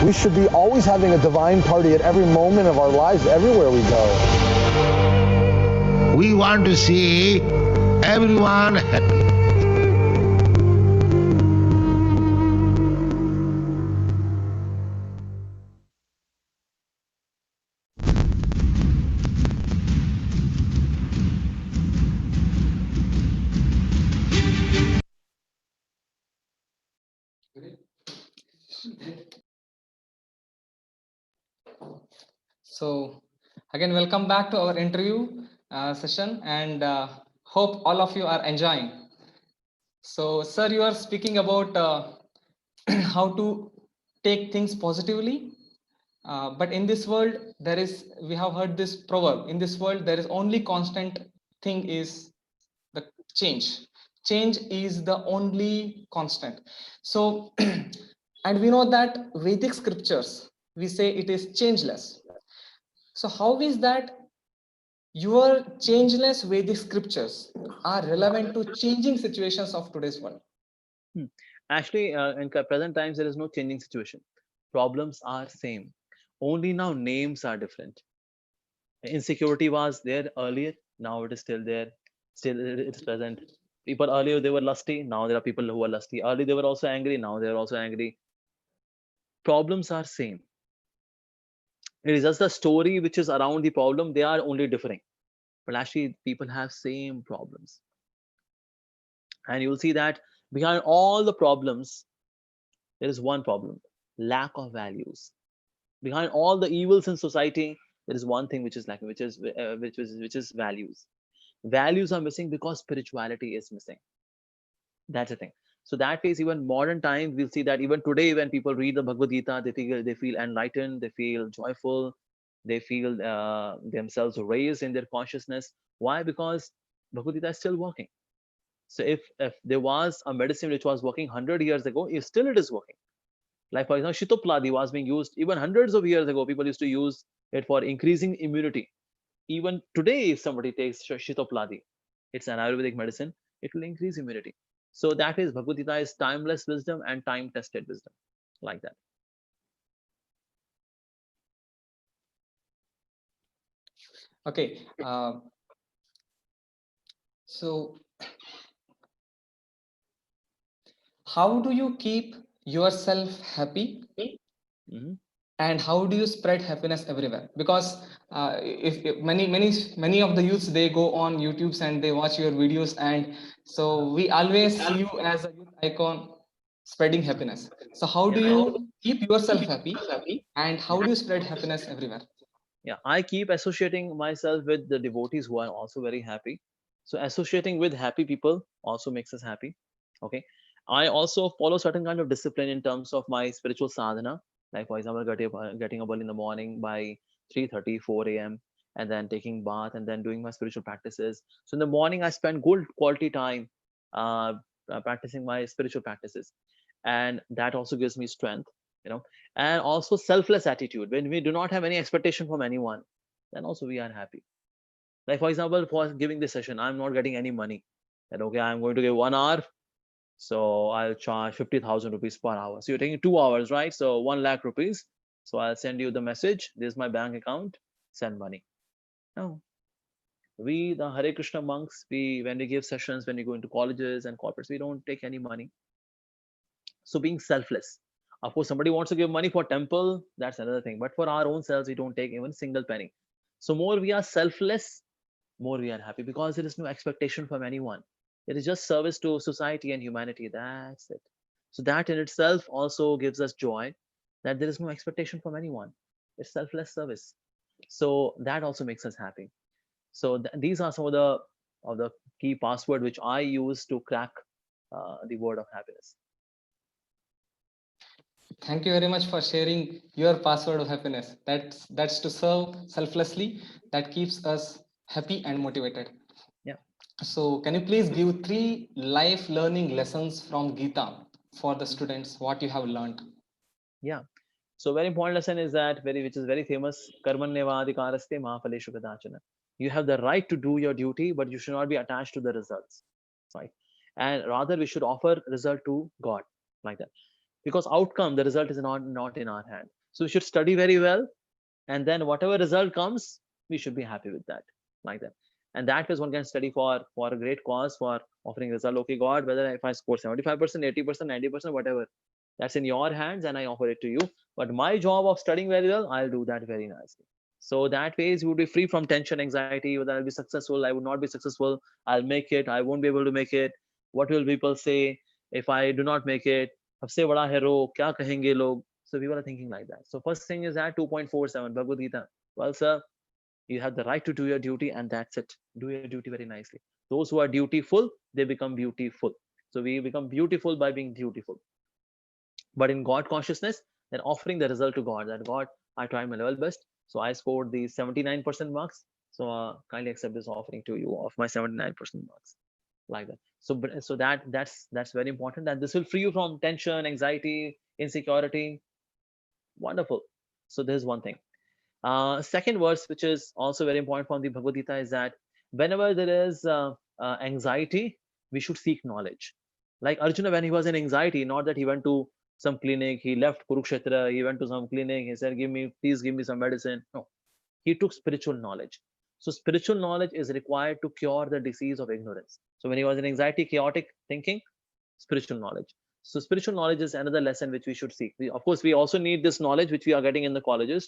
We should be always having a divine party at every moment of our lives, everywhere we go. We want to see everyone happy. So again, welcome back to our interview session, and hope all of you are enjoying. So sir, you are speaking about how to take things positively, but in this world we have heard this proverb, in this world there is only constant thing is the change. Change is the only constant. So and we know that Vedic scriptures, we say it is changeless. So how is that your changeless Vedic scriptures are relevant to changing situations of today's world? Actually, in present times, there is no changing situation. Problems are same. Only now names are different. Insecurity was there earlier. Now it is still there. Still it's present. People earlier, they were lusty. Now there are people who are lusty. Earlier they were also angry. Now they are also angry. Problems are same. It is just the story which is around the problem. They are only differing. But actually people have same problems. And you will see that behind all the problems, there is one problem: lack of values. Behind all the evils in society, there is one thing which is lacking, which is values. Values are missing because spirituality is missing. That's the thing. So that is, even modern times, we'll see that even today, when people read the Bhagavad Gita, they feel enlightened, they feel joyful, they feel themselves raised in their consciousness. Why? Because Bhagavad Gita is still working. So if there was a medicine which was working 100 years ago, still it is working. Like, for example, Shitopladi was being used even hundreds of years ago. People used to use it for increasing immunity. Even today, if somebody takes Shitopladi, it's an Ayurvedic medicine, it will increase immunity. So that is, Bhagavad Gita is timeless wisdom and time-tested wisdom, like that. Okay. So how do you keep yourself happy? Mm-hmm. And how do you spread happiness everywhere? Because if many of the youths, they go on YouTube's and they watch your videos, and so we always see you as a youth icon spreading happiness. So how do you keep yourself happy, and how do you spread happiness everywhere? Yeah, I keep associating myself with the devotees who are also very happy. So associating with happy people also makes us happy. Okay. I also follow certain kind of discipline in terms of my spiritual sadhana. Like, for example, getting up early in the morning by 3:30, 4 a.m., and then taking bath and then doing my spiritual practices. So in the morning, I spend good quality time practicing my spiritual practices. And that also gives me strength, and also selfless attitude. When we do not have any expectation from anyone, then also we are happy. Like for example, for giving this session, I'm not getting any money. That okay, I'm going to give 1 hour, so I'll charge 50,000 rupees per hour. So you're taking 2 hours, right? So 1 lakh rupees. So I'll send you the message. This is my bank account. Send money. No, we the Hare Krishna monks, we when we give sessions, when we go into colleges and corporates, we don't take any money. So being selfless. Of course, somebody wants to give money for temple, that's another thing. But for our own selves, we don't take even single penny. So more we are selfless, more we are happy because there is no expectation from anyone. It is just service to society and humanity. That's it. So that in itself also gives us joy that there is no expectation from anyone. It's selfless service. So that also makes us happy. So these are some of the key password which I use to crack the word of happiness. Thank you very much for sharing your password of happiness. That's to serve selflessly. That keeps us happy and motivated. Yeah. So can you please give 3 life learning lessons from Gita for the students, what you have learned? Yeah. So very important lesson is that which is very famous, karmanyevadikaraste mahaphaleshu kadachana. You have the right to do your duty, but you should not be attached to the results, right? And rather we should offer result to God, like that. Because outcome, the result is not in our hand. So we should study very well, and then whatever result comes, we should be happy with that, like that. And that is one can study for a great cause, for offering result. Okay, God, whether if I score 75%, 80%, 90%, whatever, that's in your hands, and I offer it to you. But my job of studying very well, I'll do that very nicely. So that ways you would be free from tension, anxiety, whether I'll be successful, I would not be successful, I'll make it, I won't be able to make it, what will people say if I do not make it, सबसे बड़ा hero, क्या कहेंगे लोग. So people are thinking like that. So first thing is that 2.47 Bhagavad Gita. Well, sir, you have the right to do your duty, and that's it. Do your duty very nicely. Those who are dutiful, they become beautiful. So we become beautiful by being dutiful. But in God consciousness, then offering the result to God, that God, I tried my level best, so I scored the 79% marks. So kindly accept this offering to you of my 79% marks, like that. So so that's very important, and this will free you from tension, anxiety, insecurity. Wonderful. So this is one thing. Second verse, which is also very important from the Bhagavad Gita, is that whenever there is anxiety, we should seek knowledge. Like Arjuna, when he was in anxiety, not that he went to some clinic, he left Kurukshetra, he went to some clinic, he said, please give me some medicine. No, he took spiritual knowledge. So spiritual knowledge is required to cure the disease of ignorance. So when he was in anxiety, chaotic thinking, spiritual knowledge. So spiritual knowledge is another lesson which we should seek. Of course, we also need this knowledge which we are getting in the colleges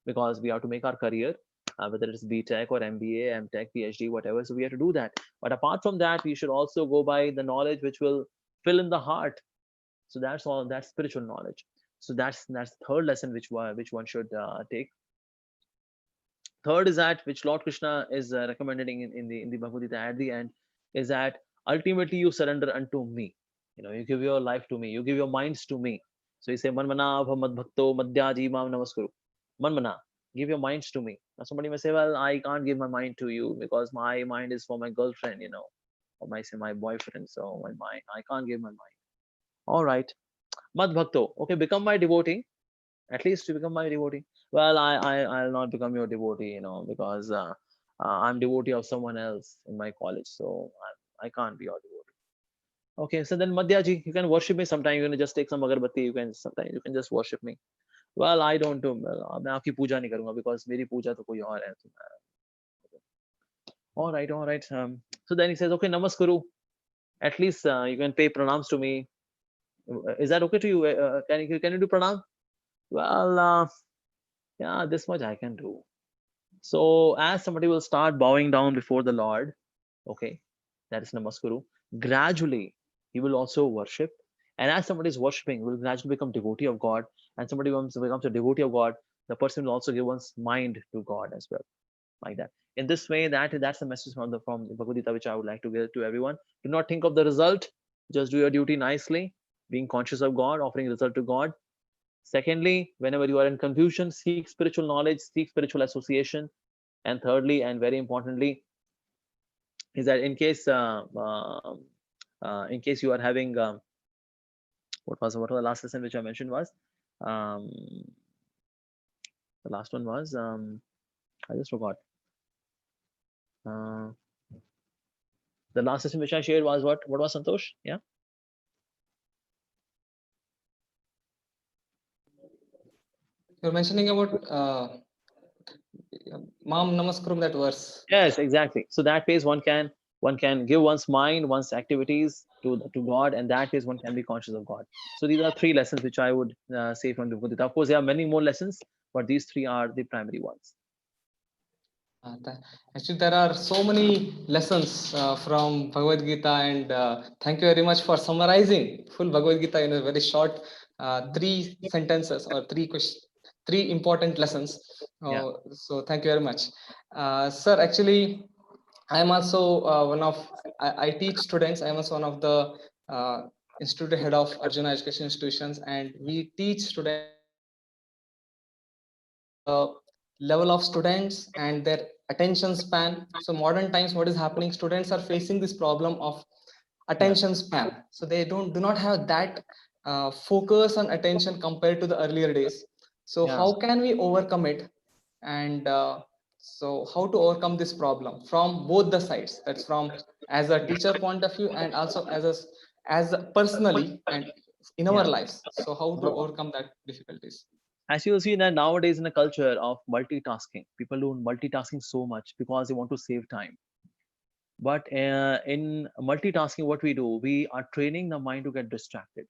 because we have to make our career, whether it's BTech or MBA, MTech, PhD, whatever. So we have to do that. But apart from that, we should also go by the knowledge which will fill in the heart. So that's all. That's spiritual knowledge. So that's the third lesson which one should take. Third is that which Lord Krishna is recommending in the Bhagavad Gita at the end, is that ultimately you surrender unto me. You give your life to me, you give your minds to me. So you say, Manmana Bhamad Bhakto Madhyaji Mam Namaskuru. Manmana, give your minds to me. Now somebody may say, well, I can't give my mind to you because my mind is for my girlfriend, or my boyfriend. So my mind, I can't give my mind. All right. Mad Bhakto, okay, become my devotee. At least you become my devotee. Well, I'll not become your devotee, because I'm devotee of someone else in my college, so I can't be your devotee. Okay, so then Madhyaji, you can worship me sometime. You can just take some agarbatti. You can just worship me. Well, I don't do. मैं आपकी पूजा नहीं करूँगा because मेरी पूजा तो कोई और है. All right, all right. So then he says, okay, namaskuru. At least you can pay pranams to me. Is that okay to you? Can you do pranam? Well, yeah, this much I can do. So as somebody will start bowing down before the Lord, okay, that is namaskuru. Gradually, he will also worship. And as somebody is worshiping, will gradually become devotee of God. And somebody becomes a devotee of God, the person will also give one's mind to God as well, like that. In this way, that's the message from the Bhagavad Gita, which I would like to give to everyone. Do not think of the result. Just do your duty nicely, being conscious of God, offering result to God. Secondly, whenever you are in confusion, seek spiritual knowledge, seek spiritual association. And thirdly, and very importantly, is that in case you are having what was the last lesson which I mentioned was the last one was I just forgot. Uh, the last session which I shared was what? What was Santosh? Yeah. You're mentioning about Mam Namaskaram, that verse. Yes, exactly. So that ways one can give one's mind, one's activities to God, and that ways one can be conscious of God. So these are three lessons which I would say from the Buddha. Of course, there are many more lessons, but these three are the primary ones. Actually, there are so many lessons from Bhagavad Gita, and thank you very much for summarizing full Bhagavad Gita in a very short three sentences or three important lessons. Yeah. So thank you very much, sir. Actually, I am also one of I teach students. I am also one of the institute head of Arjuna Education Institutions, and we teach students the level of students and their attention span. So modern times, what is happening, students are facing this problem of Yeah. attention span. So they do not have that focus on attention compared to the earlier days. So Yeah. how can we overcome it? And so how to overcome this problem from both the sides? That's from as a teacher point of view, and also personally and in our Yeah. lives. So how to overcome that difficulties? As you will see that nowadays in a culture of multitasking, people do multitasking so much because they want to save time. But in multitasking, what we do, we are training the mind to get distracted.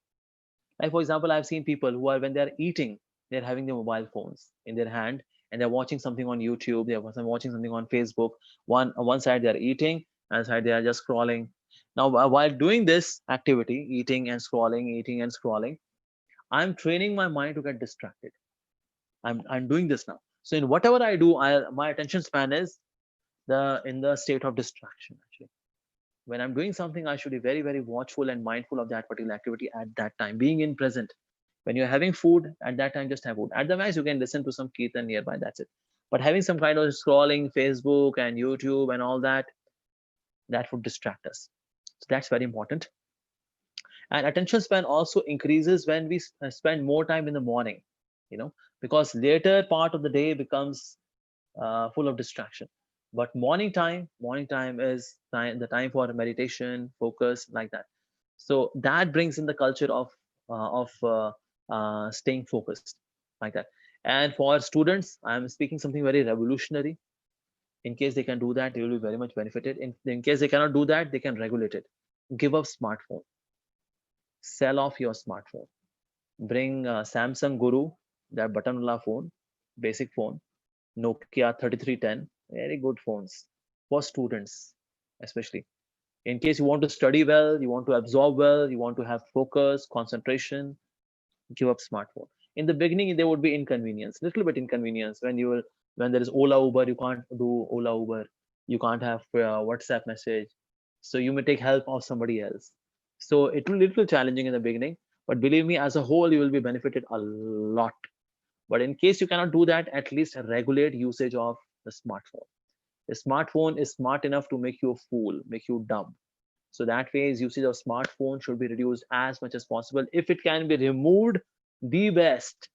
Like for example, I've seen people who are when they're eating, they're having their mobile phones in their hand and they're watching something on YouTube, they're watching something on Facebook. One side they're eating, and side they are just scrolling. Now, while doing this activity, eating and scrolling, I'm training my mind to get distracted. I'm doing this now. So in whatever I do, my attention span is the in the state of distraction actually. When I'm doing something, I should be very, very watchful and mindful of that particular activity at that time, being in present. When you're having food, at that time, just have food. At the max, you can listen to some kirtan nearby, that's it. But having some kind of scrolling Facebook and YouTube and all that, that would distract us. So that's very important. And attention span also increases when we spend more time in the morning, you know, because later part of the day becomes full of distraction. But morning time is the time for meditation, focus, like that. So that brings in the culture of staying focused, like that. And for students, I'm speaking something very revolutionary. In case they can do that, they will be very much benefited. In case they cannot do that, they can regulate it. Give up smartphone. Sell off your smartphone. Bring Samsung Guru, that button-wala phone, basic phone, Nokia 3310, very good phones for students, especially. In case you want to study well, you want to absorb well, you want to have focus, concentration, give up smartphone. In the beginning, there would be inconvenience, little bit inconvenience when there is Ola Uber, you can't do Ola Uber, you can't have WhatsApp message, so you may take help of somebody else. So it will be little challenging in the beginning, but believe me, as a whole, you will be benefited a lot. But in case you cannot do that, at least regulate usage of the smartphone. The smartphone is smart enough to make you a fool, make you dumb. So that way, usage of smartphone should be reduced as much as possible. If it can be removed, the best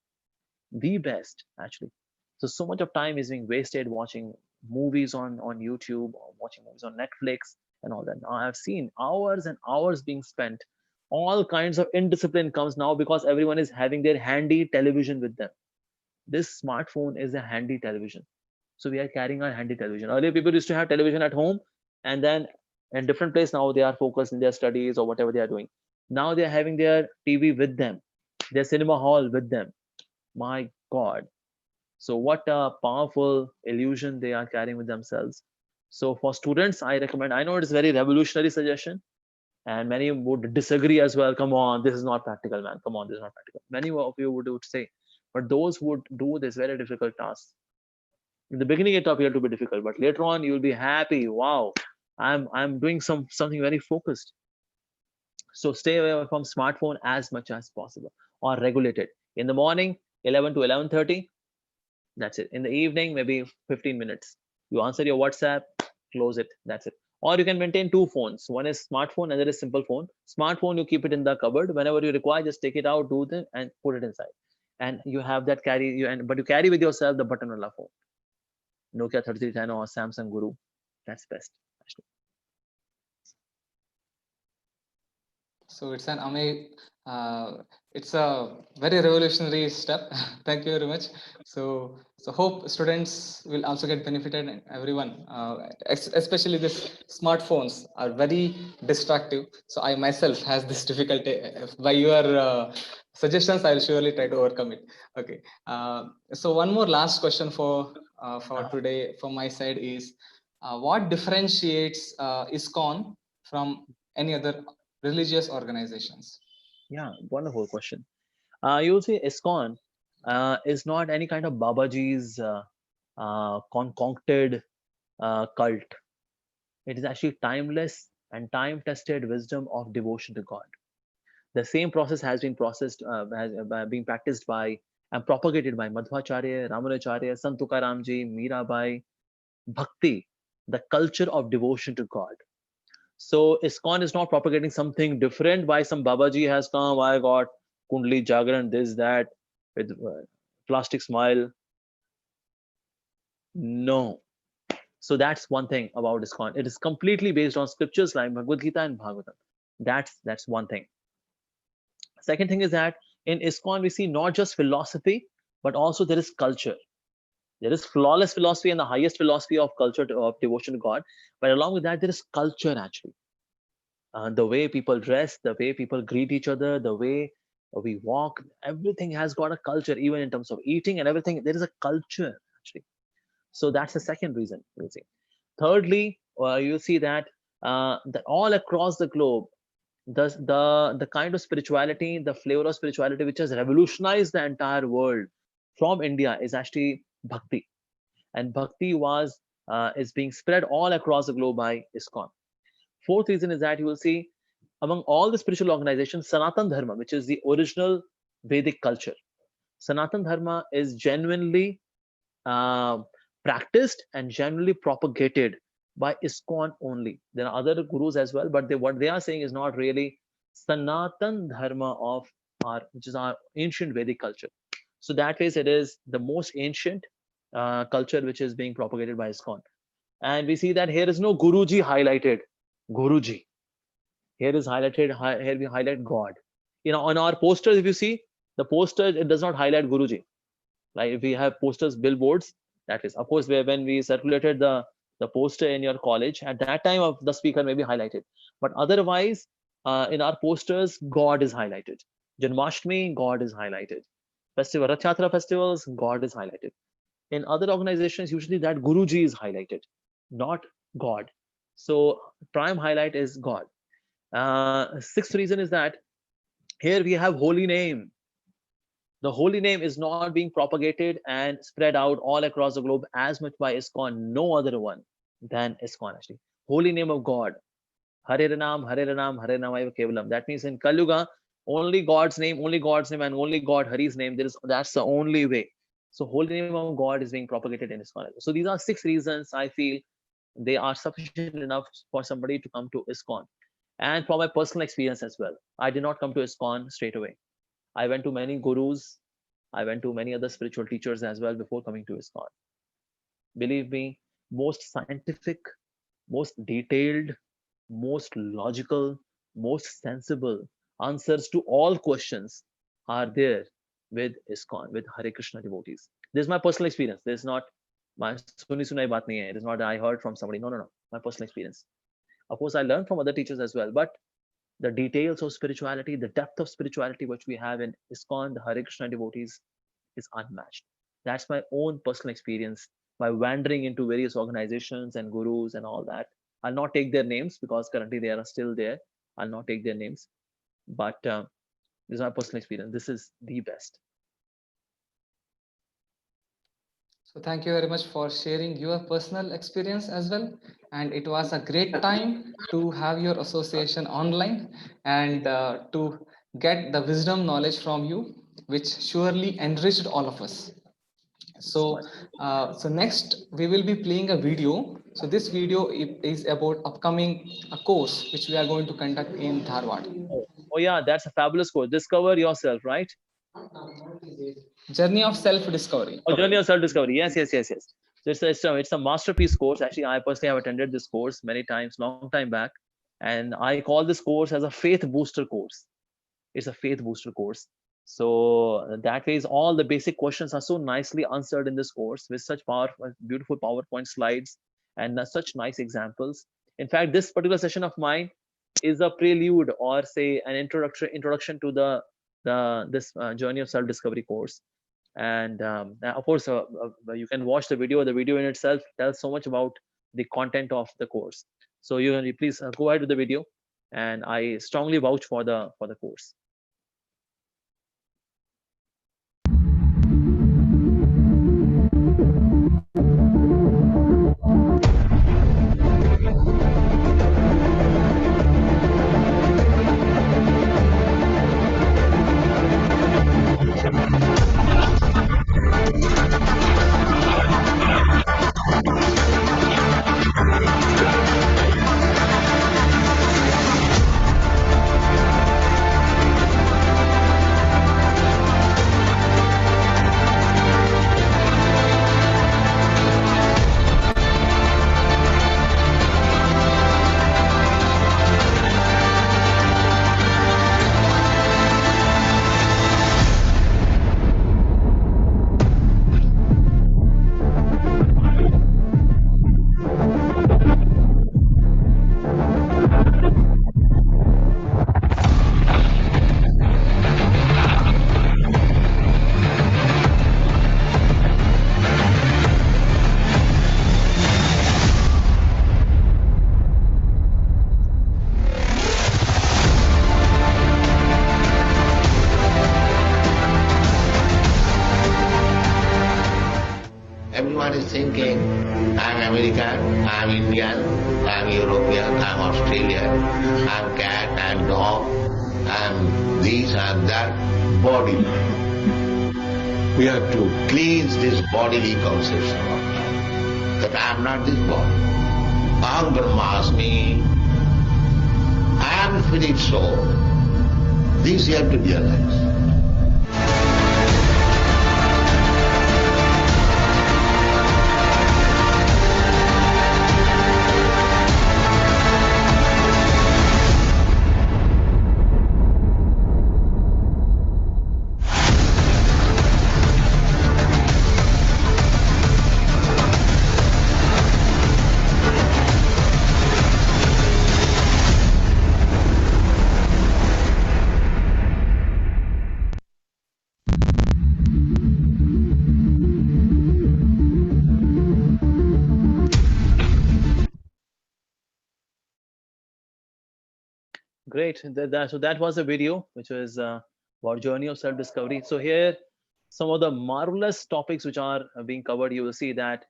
actually. So much of time is being wasted watching movies on YouTube or watching movies on Netflix and all that. Now I've seen hours and hours being spent. All kinds of indiscipline comes now because everyone is having their handy television with them. This smartphone is a handy television. So we are carrying our handy television. Earlier, people used to have television at home, and then in different place now they are focused in their studies or whatever they are doing. Now they are having their TV with them, their cinema hall with them. My God. So what a powerful illusion they are carrying with themselves. So for students, I recommend, I know it is very revolutionary suggestion, and many would disagree as well. Come on, this is not practical, man. Come on, this is not practical. Many of you would say, but those who would do this very difficult task, in the beginning it appeared to be difficult, but later on you will be happy. Wow, I'm doing something very focused. So stay away from smartphone as much as possible, or regulate it. In the morning, 11 to 11:30, that's it. In the evening, maybe 15 minutes. You answer your WhatsApp, close it, that's it. Or you can maintain two phones. One is smartphone, another is simple phone. Smartphone, you keep it in the cupboard. Whenever you require, just take it out, do it, and put it inside. And you have that but you carry with yourself the button-wala phone, Nokia 3310 or Samsung Guru, That's best. Actually. So it's an it's a very revolutionary step. Thank you very much. So hope students will also get benefited, and everyone, especially this smartphones are very distractive. So I myself has this difficulty. By your suggestions, I'll surely try to overcome it. Okay. So one more last question for today from my side is, what differentiates ISKCON from any other religious organizations? Yeah, wonderful question. You'll see ISKCON is not any kind of Babaji's concocted cult. It is actually timeless and time-tested wisdom of devotion to God. The same process has been being practiced by and propagated by Madhvacharya, Ramanacharya, Sant Tukaramji, Mirabai, Bhakti, the culture of devotion to God. So ISKCON is not propagating something different. Why some Babaji has come, I got Kundli Jagran, this, that, with plastic smile. No. So that's one thing about ISKCON. It is completely based on scriptures like Bhagavad Gita and Bhagavatam. That's one thing. Second thing is that in ISKCON we see not just philosophy, but also there is culture. There is flawless philosophy and the highest philosophy of culture of devotion to God. But along with that, there is culture actually. The way people dress, the way people greet each other, the way we walk, everything has got a culture, even in terms of eating and everything. There is a culture actually. So that's the second reason you'll see. Thirdly, you'll see that all across the globe, the kind of spirituality, the flavor of spirituality which has revolutionized the entire world from India is actually bhakti, and bhakti is being spread all across the globe by ISKCON. Fourth reason is that you will see among all the spiritual organizations, Sanatan Dharma, which is the original Vedic culture, Sanatan Dharma is genuinely practiced and genuinely propagated by ISKCON only. There are other gurus as well, but what they are saying is not really Sanatan Dharma of which is our ancient Vedic culture. So that way, it is the most ancient culture which is being propagated by ISKCON. And we see that here is no Guruji highlighted. Guruji. Here is highlighted, here we highlight God. You know, on our posters, if you see, the poster, it does not highlight Guruji. Like if we have posters, billboards, that is, of course, when we circulated the poster in your college, at that time of the speaker may be highlighted. But otherwise, in our posters, God is highlighted. Janmashtami, God is highlighted. Festival, Rath Yatra festivals, God is highlighted. In other organizations, usually that Guruji is highlighted, not God. So prime highlight is God. Sixth reason is that here we have holy name. The holy name is not being propagated and spread out all across the globe as much by ISKCON, no other one than ISKCON actually. Holy name of God. Hare Ranam, Hare Ranam, Hare Namaiva Kevalam. That means in Kali Yuga, only God's name, and only God, Hari's name. That's the only way. So holy name of God is being propagated in ISKCON. So these are 6 reasons I feel they are sufficient enough for somebody to come to ISKCON. And from my personal experience as well, I did not come to ISKCON straight away. I went to many gurus. I went to many other spiritual teachers as well before coming to ISKCON. Believe me, most scientific, most detailed, most logical, most sensible answers to all questions are there with ISKCON, with Hare Krishna devotees. This is my personal experience. This is not my suni sunai baat nahi hai. It is not that I heard from somebody. No. My personal experience. Of course, I learned from other teachers as well, but the details of spirituality, the depth of spirituality which we have in ISKCON, the Hare Krishna devotees, is unmatched. That's my own personal experience by wandering into various organizations and gurus and all that. I'll not take their names because currently they are still there. I'll not take their names, but this is my personal experience. This is the best. So thank you very much for sharing your personal experience as well. And it was a great time to have your association online and to get the wisdom knowledge from you, which surely enriched all of us. So next we will be playing a video. So this video is about upcoming a course which we are going to conduct in Dharwad. Oh yeah, that's a fabulous course. Discover yourself, right? Journey of self-discovery. Oh, journey of self-discovery. Yes. So it's a masterpiece course. Actually, I personally have attended this course many times, long time back, and I call this course as a faith booster course. It's a faith booster course. So that way, all the basic questions are so nicely answered in this course with such powerful, beautiful PowerPoint slides and such nice examples. In fact, this particular session of mine is a prelude, or say an introduction to the this journey of self discovery course. And of course, you can watch the video. The video in itself tells so much about the content of the course. So you please go ahead with the video, and I strongly vouch for the course. Everyone is thinking, I'm American, I'm Indian, I'm European, I'm Australian, I'm cat, I'm dog, I'm this, I'm that, body. We have to cleanse this bodily conception that I'm not this body. Aham Brahmasmi, I am spirit soul. This you have to realize. Great. So that was a video which was about journey of self-discovery. So here, some of the marvelous topics which are being covered. You will see that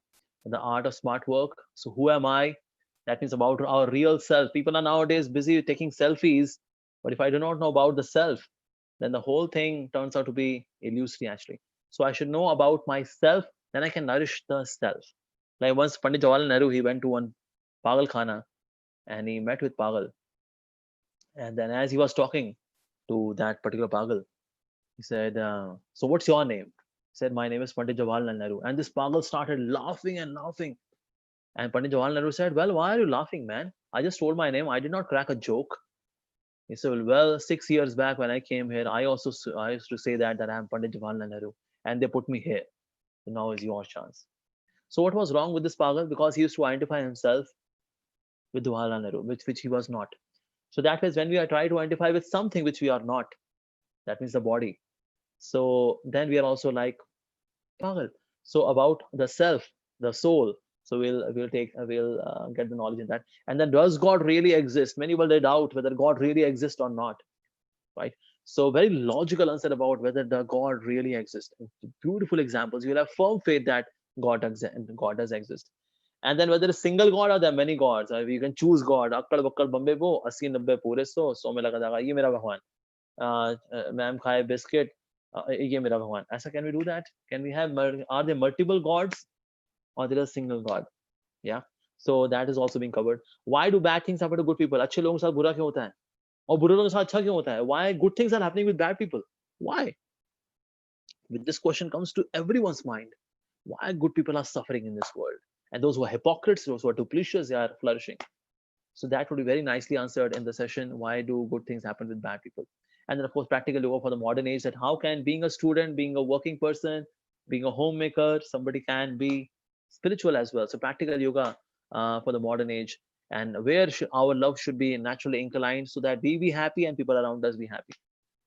the art of smart work. So who am I? That means about our real self. People are nowadays busy taking selfies, but if I do not know about the self, then the whole thing turns out to be illusory actually. So I should know about myself, then I can nourish the self. Like once Pandit Jawaharlal Nehru, he went to one Pagal Khana and he met with Pagal. And then as he was talking to that particular Pagal, he said, so what's your name? He said, my name is Pandit Jawaharlal Nehru. And this Pagal started laughing and laughing. And Pandit Jawaharlal Nehru said, well, why are you laughing, man? I just told my name. I did not crack a joke. He said, well, 6 years back when I came here, I used to say that I'm Pandit Jawaharlal Nehru. And they put me here. So now is your chance. So what was wrong with this Pagal? Because he used to identify himself with Jawaharlal Nehru, which he was not. So that means when we are trying to identify with something which we are not, that means the body. So then we are also like Pagal. So about the self, the soul. So we'll get the knowledge in that. And then does God really exist? Many will doubt whether God really exists or not, right? So very logical answer about whether the God really exists. Beautiful examples. You will have firm faith that God does exist. And then whether it's single God or there are many gods, or you can choose God. Akkad bakkad bambe bo, 80 90 pure 100 में लगा देगा, ये मेरा भगवान. Ma'am खाए biscuit, ये मेरा भगवान. ऐसा can we do that? Can we have? Are there multiple gods, or there is a single God? Yeah. So that is also being covered. Why do bad things happen to good people? अच्छे लोगों के साथ बुरा क्यों होता है? और बुरे लोगों के साथ अच्छा क्यों होता है? Why good things are happening with bad people? Why? With this question comes to everyone's mind. why good people are suffering in this world, and those who are hypocrites, those who are duplicitous, they are flourishing. So that would be very nicely answered in the session. Why do good things happen with bad people? And then, of course, practical yoga for the modern age, that how can being a student, being a working person, being a homemaker, somebody can be spiritual as well. So practical yoga for the modern age, and where our love should be naturally inclined so that we be happy and people around us be happy.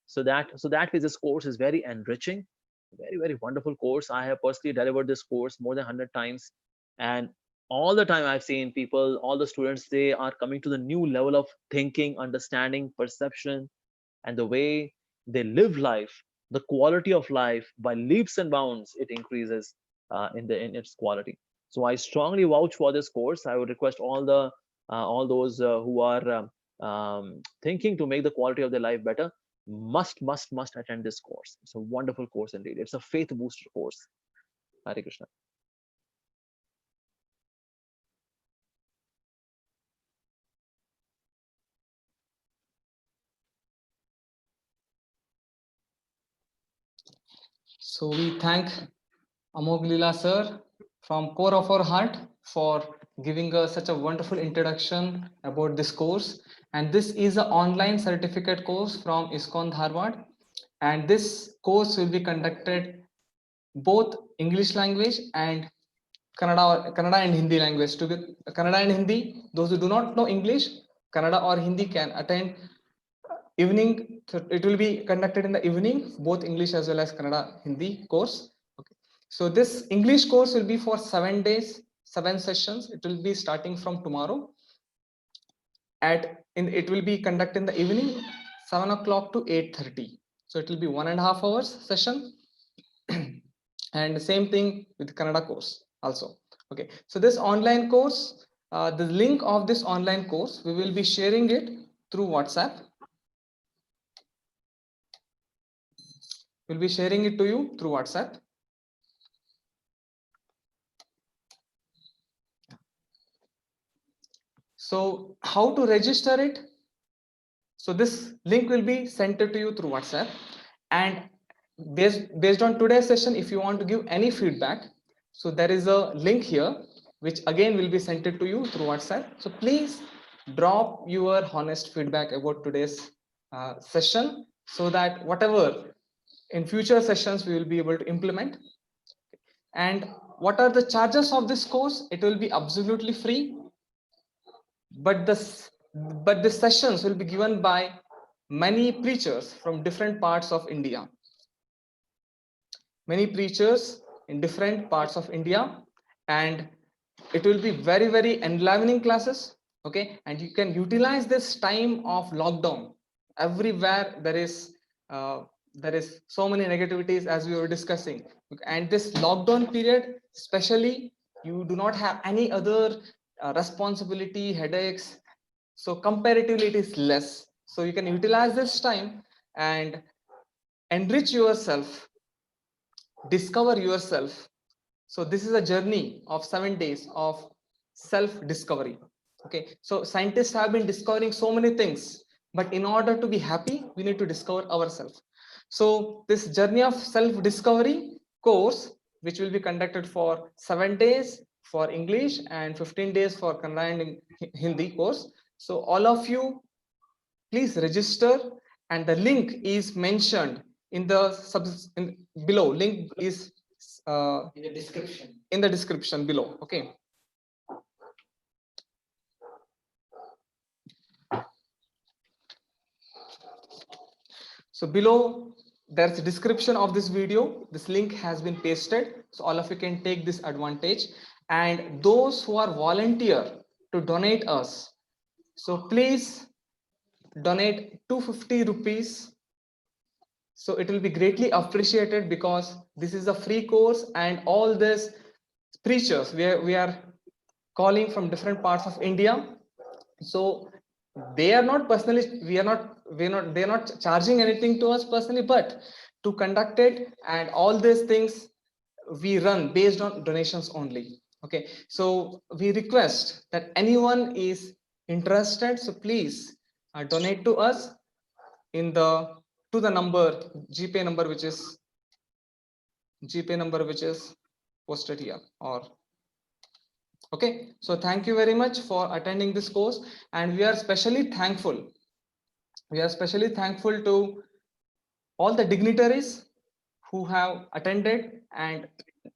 So that way this course is very enriching, very, very wonderful course. I have personally delivered this course more than 100 times, and all the time I've seen people, all the students, they are coming to the new level of thinking, understanding, perception, and the way they live life, the quality of life by leaps and bounds, it increases in its quality. So I strongly vouch for this course. I would request all those who are thinking to make the quality of their life better, must attend this course. It's a wonderful course indeed. It's a faith booster course. Hare Krishna. So we thank Amogh Lila sir from core of our heart for giving us such a wonderful introduction about this course. And this is an online certificate course from ISKCON Dharwad. And this course will be conducted both English language and Kannada and Hindi language. To be Kannada and Hindi, those who do not know English, Kannada or Hindi can attend evening. It will be conducted in the evening, both English as well as Kannada Hindi course. Okay. So this English course will be for 7 days, 7 sessions. It will be starting from tomorrow. It will be conducted in the evening, 7 o'clock to 8:30. So it will be 1.5 hours session. And same thing with Kannada course also. Okay. So this online course, the link of this online course, we will be sharing it through WhatsApp. We'll be sharing it to you through WhatsApp. So how to register it? So this link will be sent to you through WhatsApp. And based on today's session, if you want to give any feedback, so there is a link here, which again will be sent to you through WhatsApp. So please drop your honest feedback about today's session, so that whatever in future sessions we will be able to implement. And what are the charges of this course? It will be absolutely free, but the sessions will be given by many preachers from different parts of India. Many preachers in different parts of India, and it will be very, very enlivening classes. Okay, and you can utilize this time of lockdown. Everywhere there is so many negativities, as we were discussing, and this lockdown period especially, you do not have any other responsibility, headaches, so comparatively it is less. So you can utilize this time and enrich yourself, discover yourself. So this is a journey of 7 days of self discovery. Okay, so scientists have been discovering so many things, but in order to be happy, we need to discover ourselves. So this journey of self discovery course, which will be conducted for 7 days for English and 15 days for Kannada and Hindi course. So all of you, please register, and the link is mentioned in the below. Link is in the description below. Okay. So below there's a description of this video. This link has been pasted, so all of you can take this advantage. And those who are volunteer to donate us, so please donate 250 rupees. So it will be greatly appreciated, because this is a free course, and all these preachers we are calling from different parts of India. So they are not personally, they're not charging anything to us personally, but to conduct it and all these things we run based on donations only. Okay, so we request that anyone is interested, so please donate to us in the to the number GPay number, which is posted here. Or okay, so thank you very much for attending this course, and we are especially thankful. We are especially thankful to all the dignitaries who have attended, and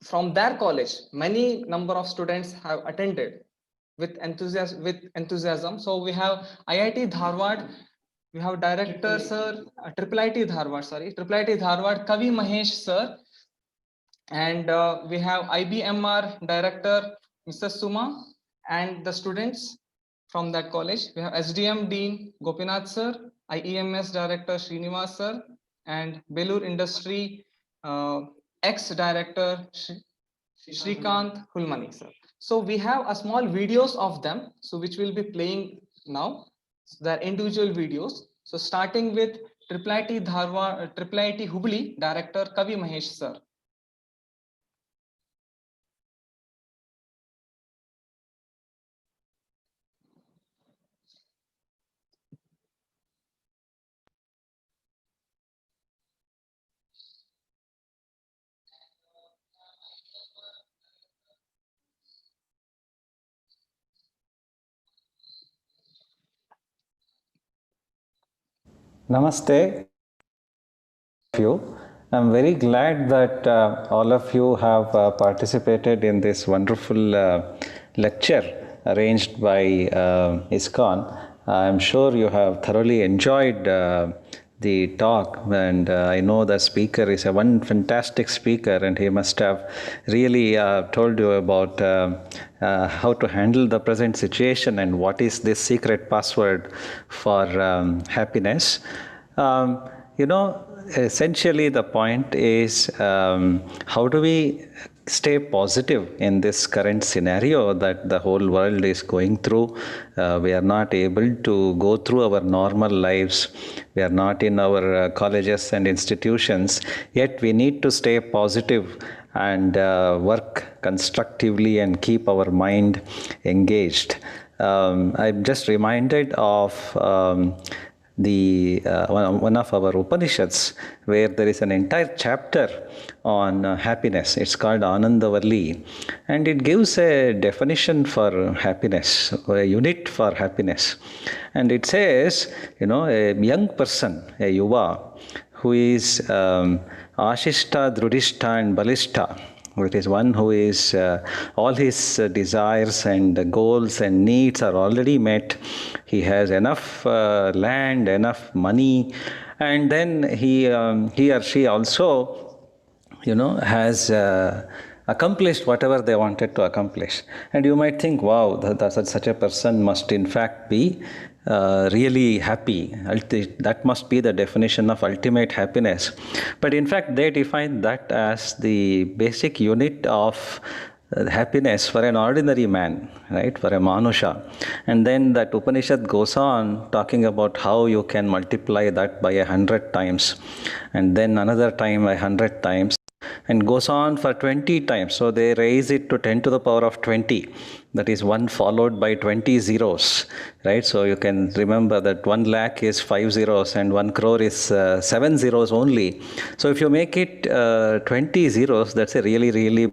from their college many number of students have attended with enthusiasm. So we have IIT Dharwad, we have director sir, IIT Dharwad, sorry, IIT Dharwad Kavi Mahesh sir, and we have IBMR director Mr. Suma, and the students from that college. We have SDM Dean Gopinath sir, IEMS director Srinivas sir, and Belur Industry ex-director Shrikant Hulmani sir. So we have a small videos of them, so which will be playing now. So they're individual videos. So starting with IIT Dharwad, IIT Hubli director Kavi Mahesh sir. Namaste. I'm very glad that all of you have participated in this wonderful lecture arranged by ISKCON. I'm sure you have thoroughly enjoyed the talk, and I know the speaker is one fantastic speaker, and he must have really told you about how to handle the present situation and what is this secret password for happiness. Essentially the point is how do we stay positive in this current scenario that the whole world is going through. We are not able to go through our normal lives. We are not in our colleges and institutions, yet we need to stay positive and work constructively and keep our mind engaged. I'm just reminded of one of our Upanishads, where there is an entire chapter on happiness. It's called Anandavalli, and it gives a definition for happiness, or a unit for happiness. And it says, a young person, a yuva, who is ashishta, drudishta and balishta. It is one who is, all his desires and goals and needs are already met. He has enough land, enough money, and then he or she also, has accomplished whatever they wanted to accomplish. And you might think, wow, such a person must in fact be really happy. That must be the definition of ultimate happiness. But in fact, they define that as the basic unit of happiness for an ordinary man, right? For a manusha. And then that Upanishad goes on talking about how you can multiply that by 100 times, and then another time by 100 times, and goes on for 20 times. So they raise it to 10 to the power of 20. That is 1 followed by 20 zeros, right? So you can remember that 1 lakh is 5 zeros and 1 crore is 7 zeros only. So if you make it 20 zeros, that's a really, really,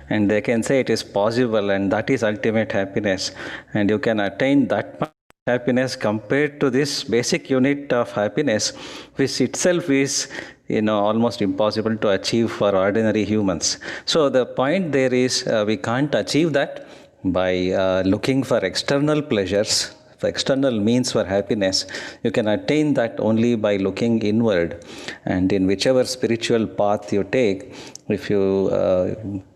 and they can say it is possible, and that is ultimate happiness. And you can attain that much happiness compared to this basic unit of happiness, which itself is almost impossible to achieve for ordinary humans. So the point there is we can't achieve that by looking for external pleasures, for external means for happiness. You can attain that only by looking inward. And in whichever spiritual path you take, if you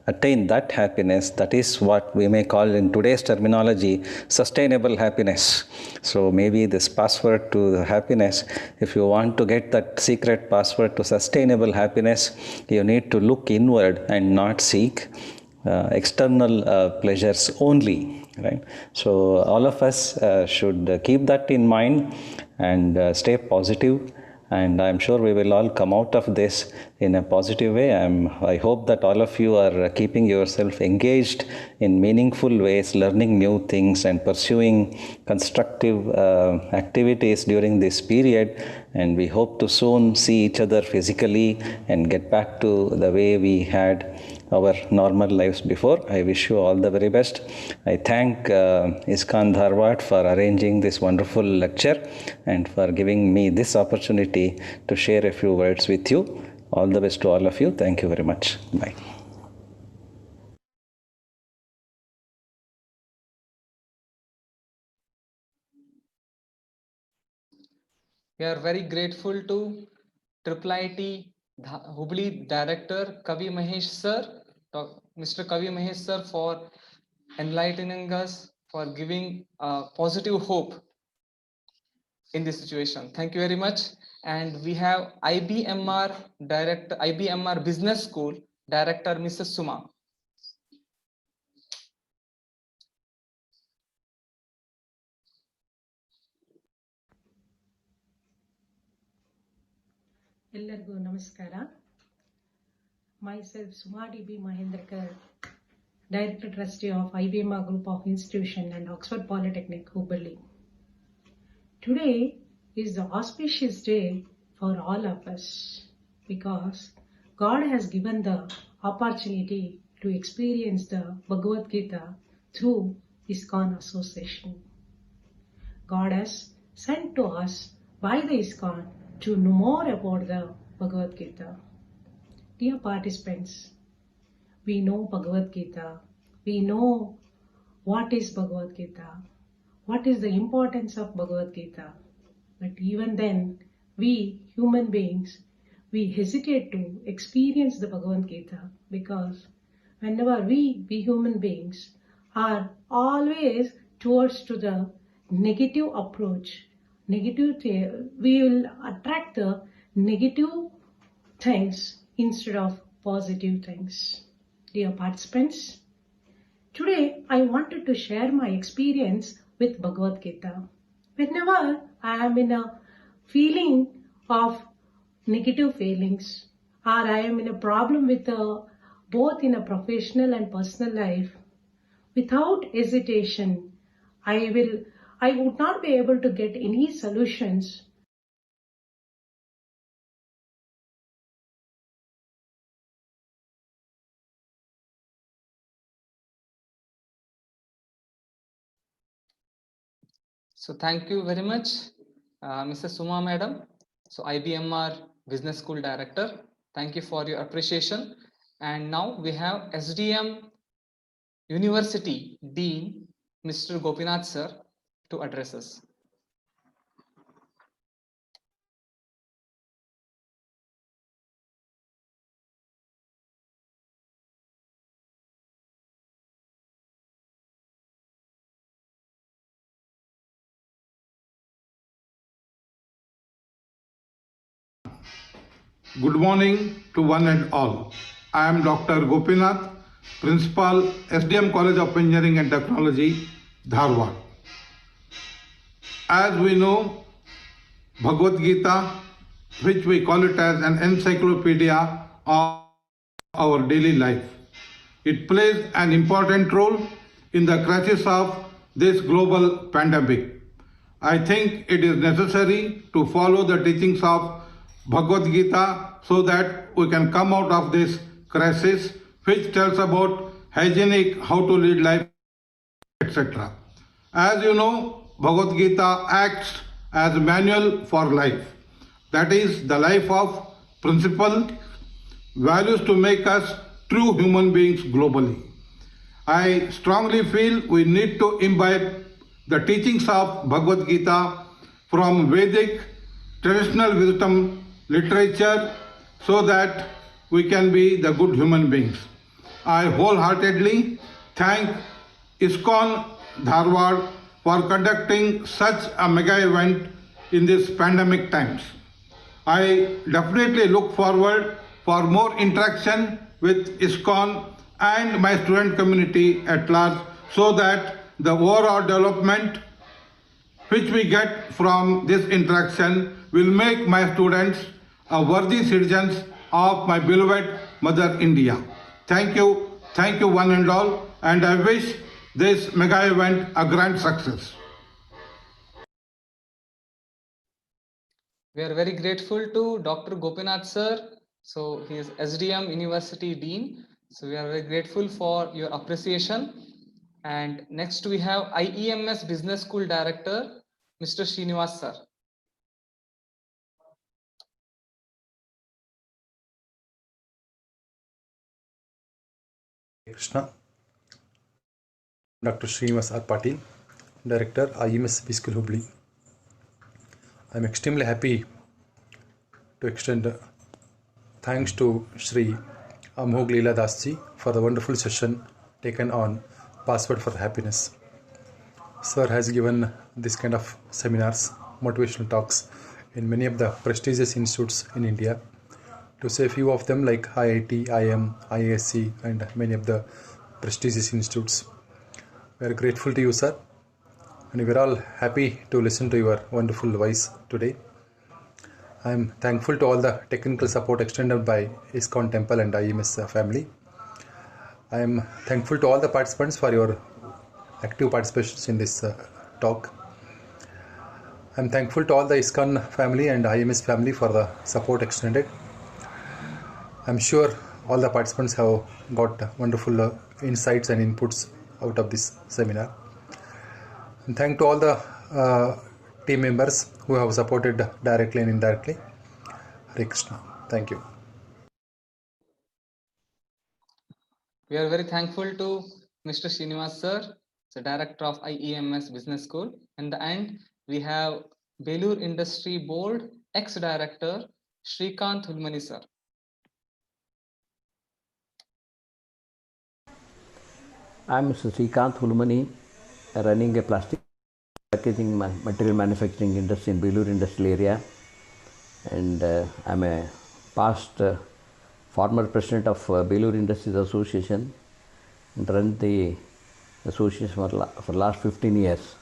attain that happiness, that is what we may call in today's terminology sustainable happiness. So maybe this password to the happiness, if you want to get that secret password to sustainable happiness, you need to look inward and not seek external pleasures only, right? So all of us should keep that in mind and stay positive and I'm sure we will all come out of this in a positive way. I hope that all of you are keeping yourself engaged in meaningful ways, learning new things and pursuing constructive activities during this period. And we hope to soon see each other physically and get back to the way we had our normal lives before. I wish you all the very best. I thank ISKCON Dharwad for arranging this wonderful lecture and for giving me this opportunity to share a few words with you. All the best to all of you. Thank you very much. Bye. We are very grateful to IIIT Hubli Director Kavi Mahesh Sir, Mr. Kavi Mahesh Sir, for enlightening us, for giving positive hope in this situation. Thank you very much. And we have IBMR Director, IBMR Business School Director, Mrs. Suma. ಎಲ್ಲರಿಗೂ ನಮಸ್ಕಾರ. Myself Suma D.B. Mahendrakar, Director Trustee of IBMR Group of Institution and Oxford Polytechnic, Hubli. Today is the auspicious day for all of us because God has given the opportunity to experience the Bhagavad Gita through ISKCON Association. God has sent to us by the ISKCON to know more about the Bhagavad Gita. Dear participants, we know Bhagavad Gita. We know what is Bhagavad Gita, what is the importance of Bhagavad Gita. But even then, we human beings, we hesitate to experience the Bhagavad Gita because whenever we human beings are always towards to the negative approach, we will attract the negative things instead of positive things. Dear participants, today I wanted to share my experience with Bhagavad Gita. Whenever I am in a feeling of negative feelings or I am in a problem with both in a professional and personal life, without hesitation, I would not be able to get any solutions. So thank you very much, Mrs. Suma Madam. So IBMR Business School Director, thank you for your appreciation. And now we have SDM University Dean, Mr. Gopinath Sir, to address us. Good morning to one and all. I am Dr. Gopinath, Principal, SDM College of Engineering and Technology, Dharwad. As we know, Bhagavad Gita, which we call it as an encyclopedia of our daily life, it plays an important role in the crisis of this global pandemic. I think it is necessary to follow the teachings of Bhagavad Gita so that we can come out of this crisis, which tells about hygienic, how to lead life, etc. As you know, Bhagavad Gita acts as a manual for life. That is the life of principle, values to make us true human beings globally. I strongly feel we need to imbibe the teachings of Bhagavad Gita from Vedic traditional wisdom literature so that we can be the good human beings. I wholeheartedly thank ISKCON Dharwad for conducting such a mega event in these pandemic times. I definitely look forward for more interaction with ISKCON and my student community at large so that the overall development which we get from this interaction will make my students a worthy citizens of my beloved Mother India. Thank you one and all, and I wish this mega event a grand success. We are very grateful to Dr. Gopinath sir. So he is SDM University Dean. So we are very grateful for your appreciation. And next we have IEMS Business School Director, Mr. Srinivas sir. Hare Krishna. Dr. Srinivas R. Patil, Director, IEMS School Hubli. I am extremely happy to extend thanks to Sri Amogh Lila Dasji for the wonderful session taken on Password for Happiness. Sir has given this kind of seminars, motivational talks in many of the prestigious institutes in India. To say a few of them like IIT, IIM, IISc and many of the prestigious institutes. We are grateful to you, sir, and we are all happy to listen to your wonderful voice today. I am thankful to all the technical support extended by ISKCON Temple and IEMS family. I am thankful to all the participants for your active participation in this talk. I am thankful to all the ISKCON family and IEMS family for the support extended. I am sure all the participants have got wonderful insights and inputs out of this seminar. And thank to all the team members who have supported directly and indirectly. Hare Krishna. Thank you. We are very thankful to Mr. Srinivas sir, the Director of IEMS Business School. In the end, we have Belur Industry Board ex-Director Shrikant Hulmani sir. I'm Mr. Shrikant Hulmani, running a plastic packaging material manufacturing industry in Belur industrial area, and I'm a past former president of Belur Industries Association and run the association for last 15 years,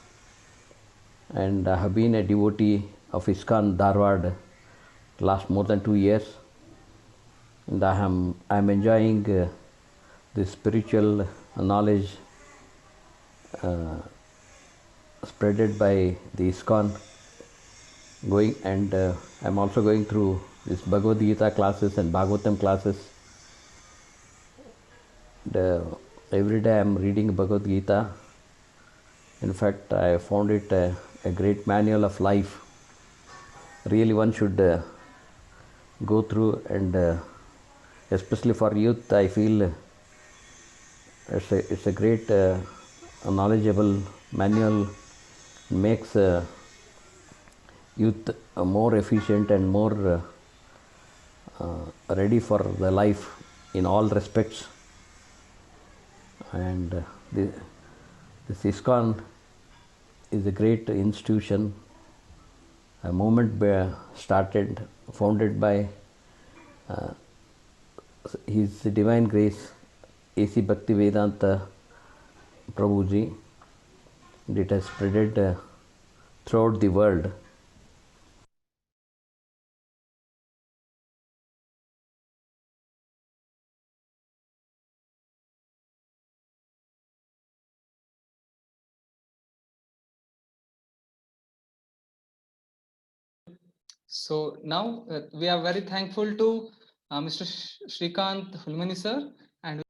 and I have been a devotee of ISKCON Dharwad last more than 2 years, and I'm enjoying the spiritual knowledge spreaded by the ISKCON going, and I'm also going through this Bhagavad Gita classes and Bhagavatam classes. Every day I'm reading Bhagavad Gita. In fact, I found it a great manual of life. Really one should go through, and especially for youth, I feel it's a great knowledgeable manual. Makes youth more efficient and more ready for the life in all respects. And this ISKCON is a great institution, a movement founded by His Divine Grace A.C. Bhaktivedanta Prabhuji. It has spreaded throughout the world. So now we are very thankful to Mr. Shrikant Hulmani sir, and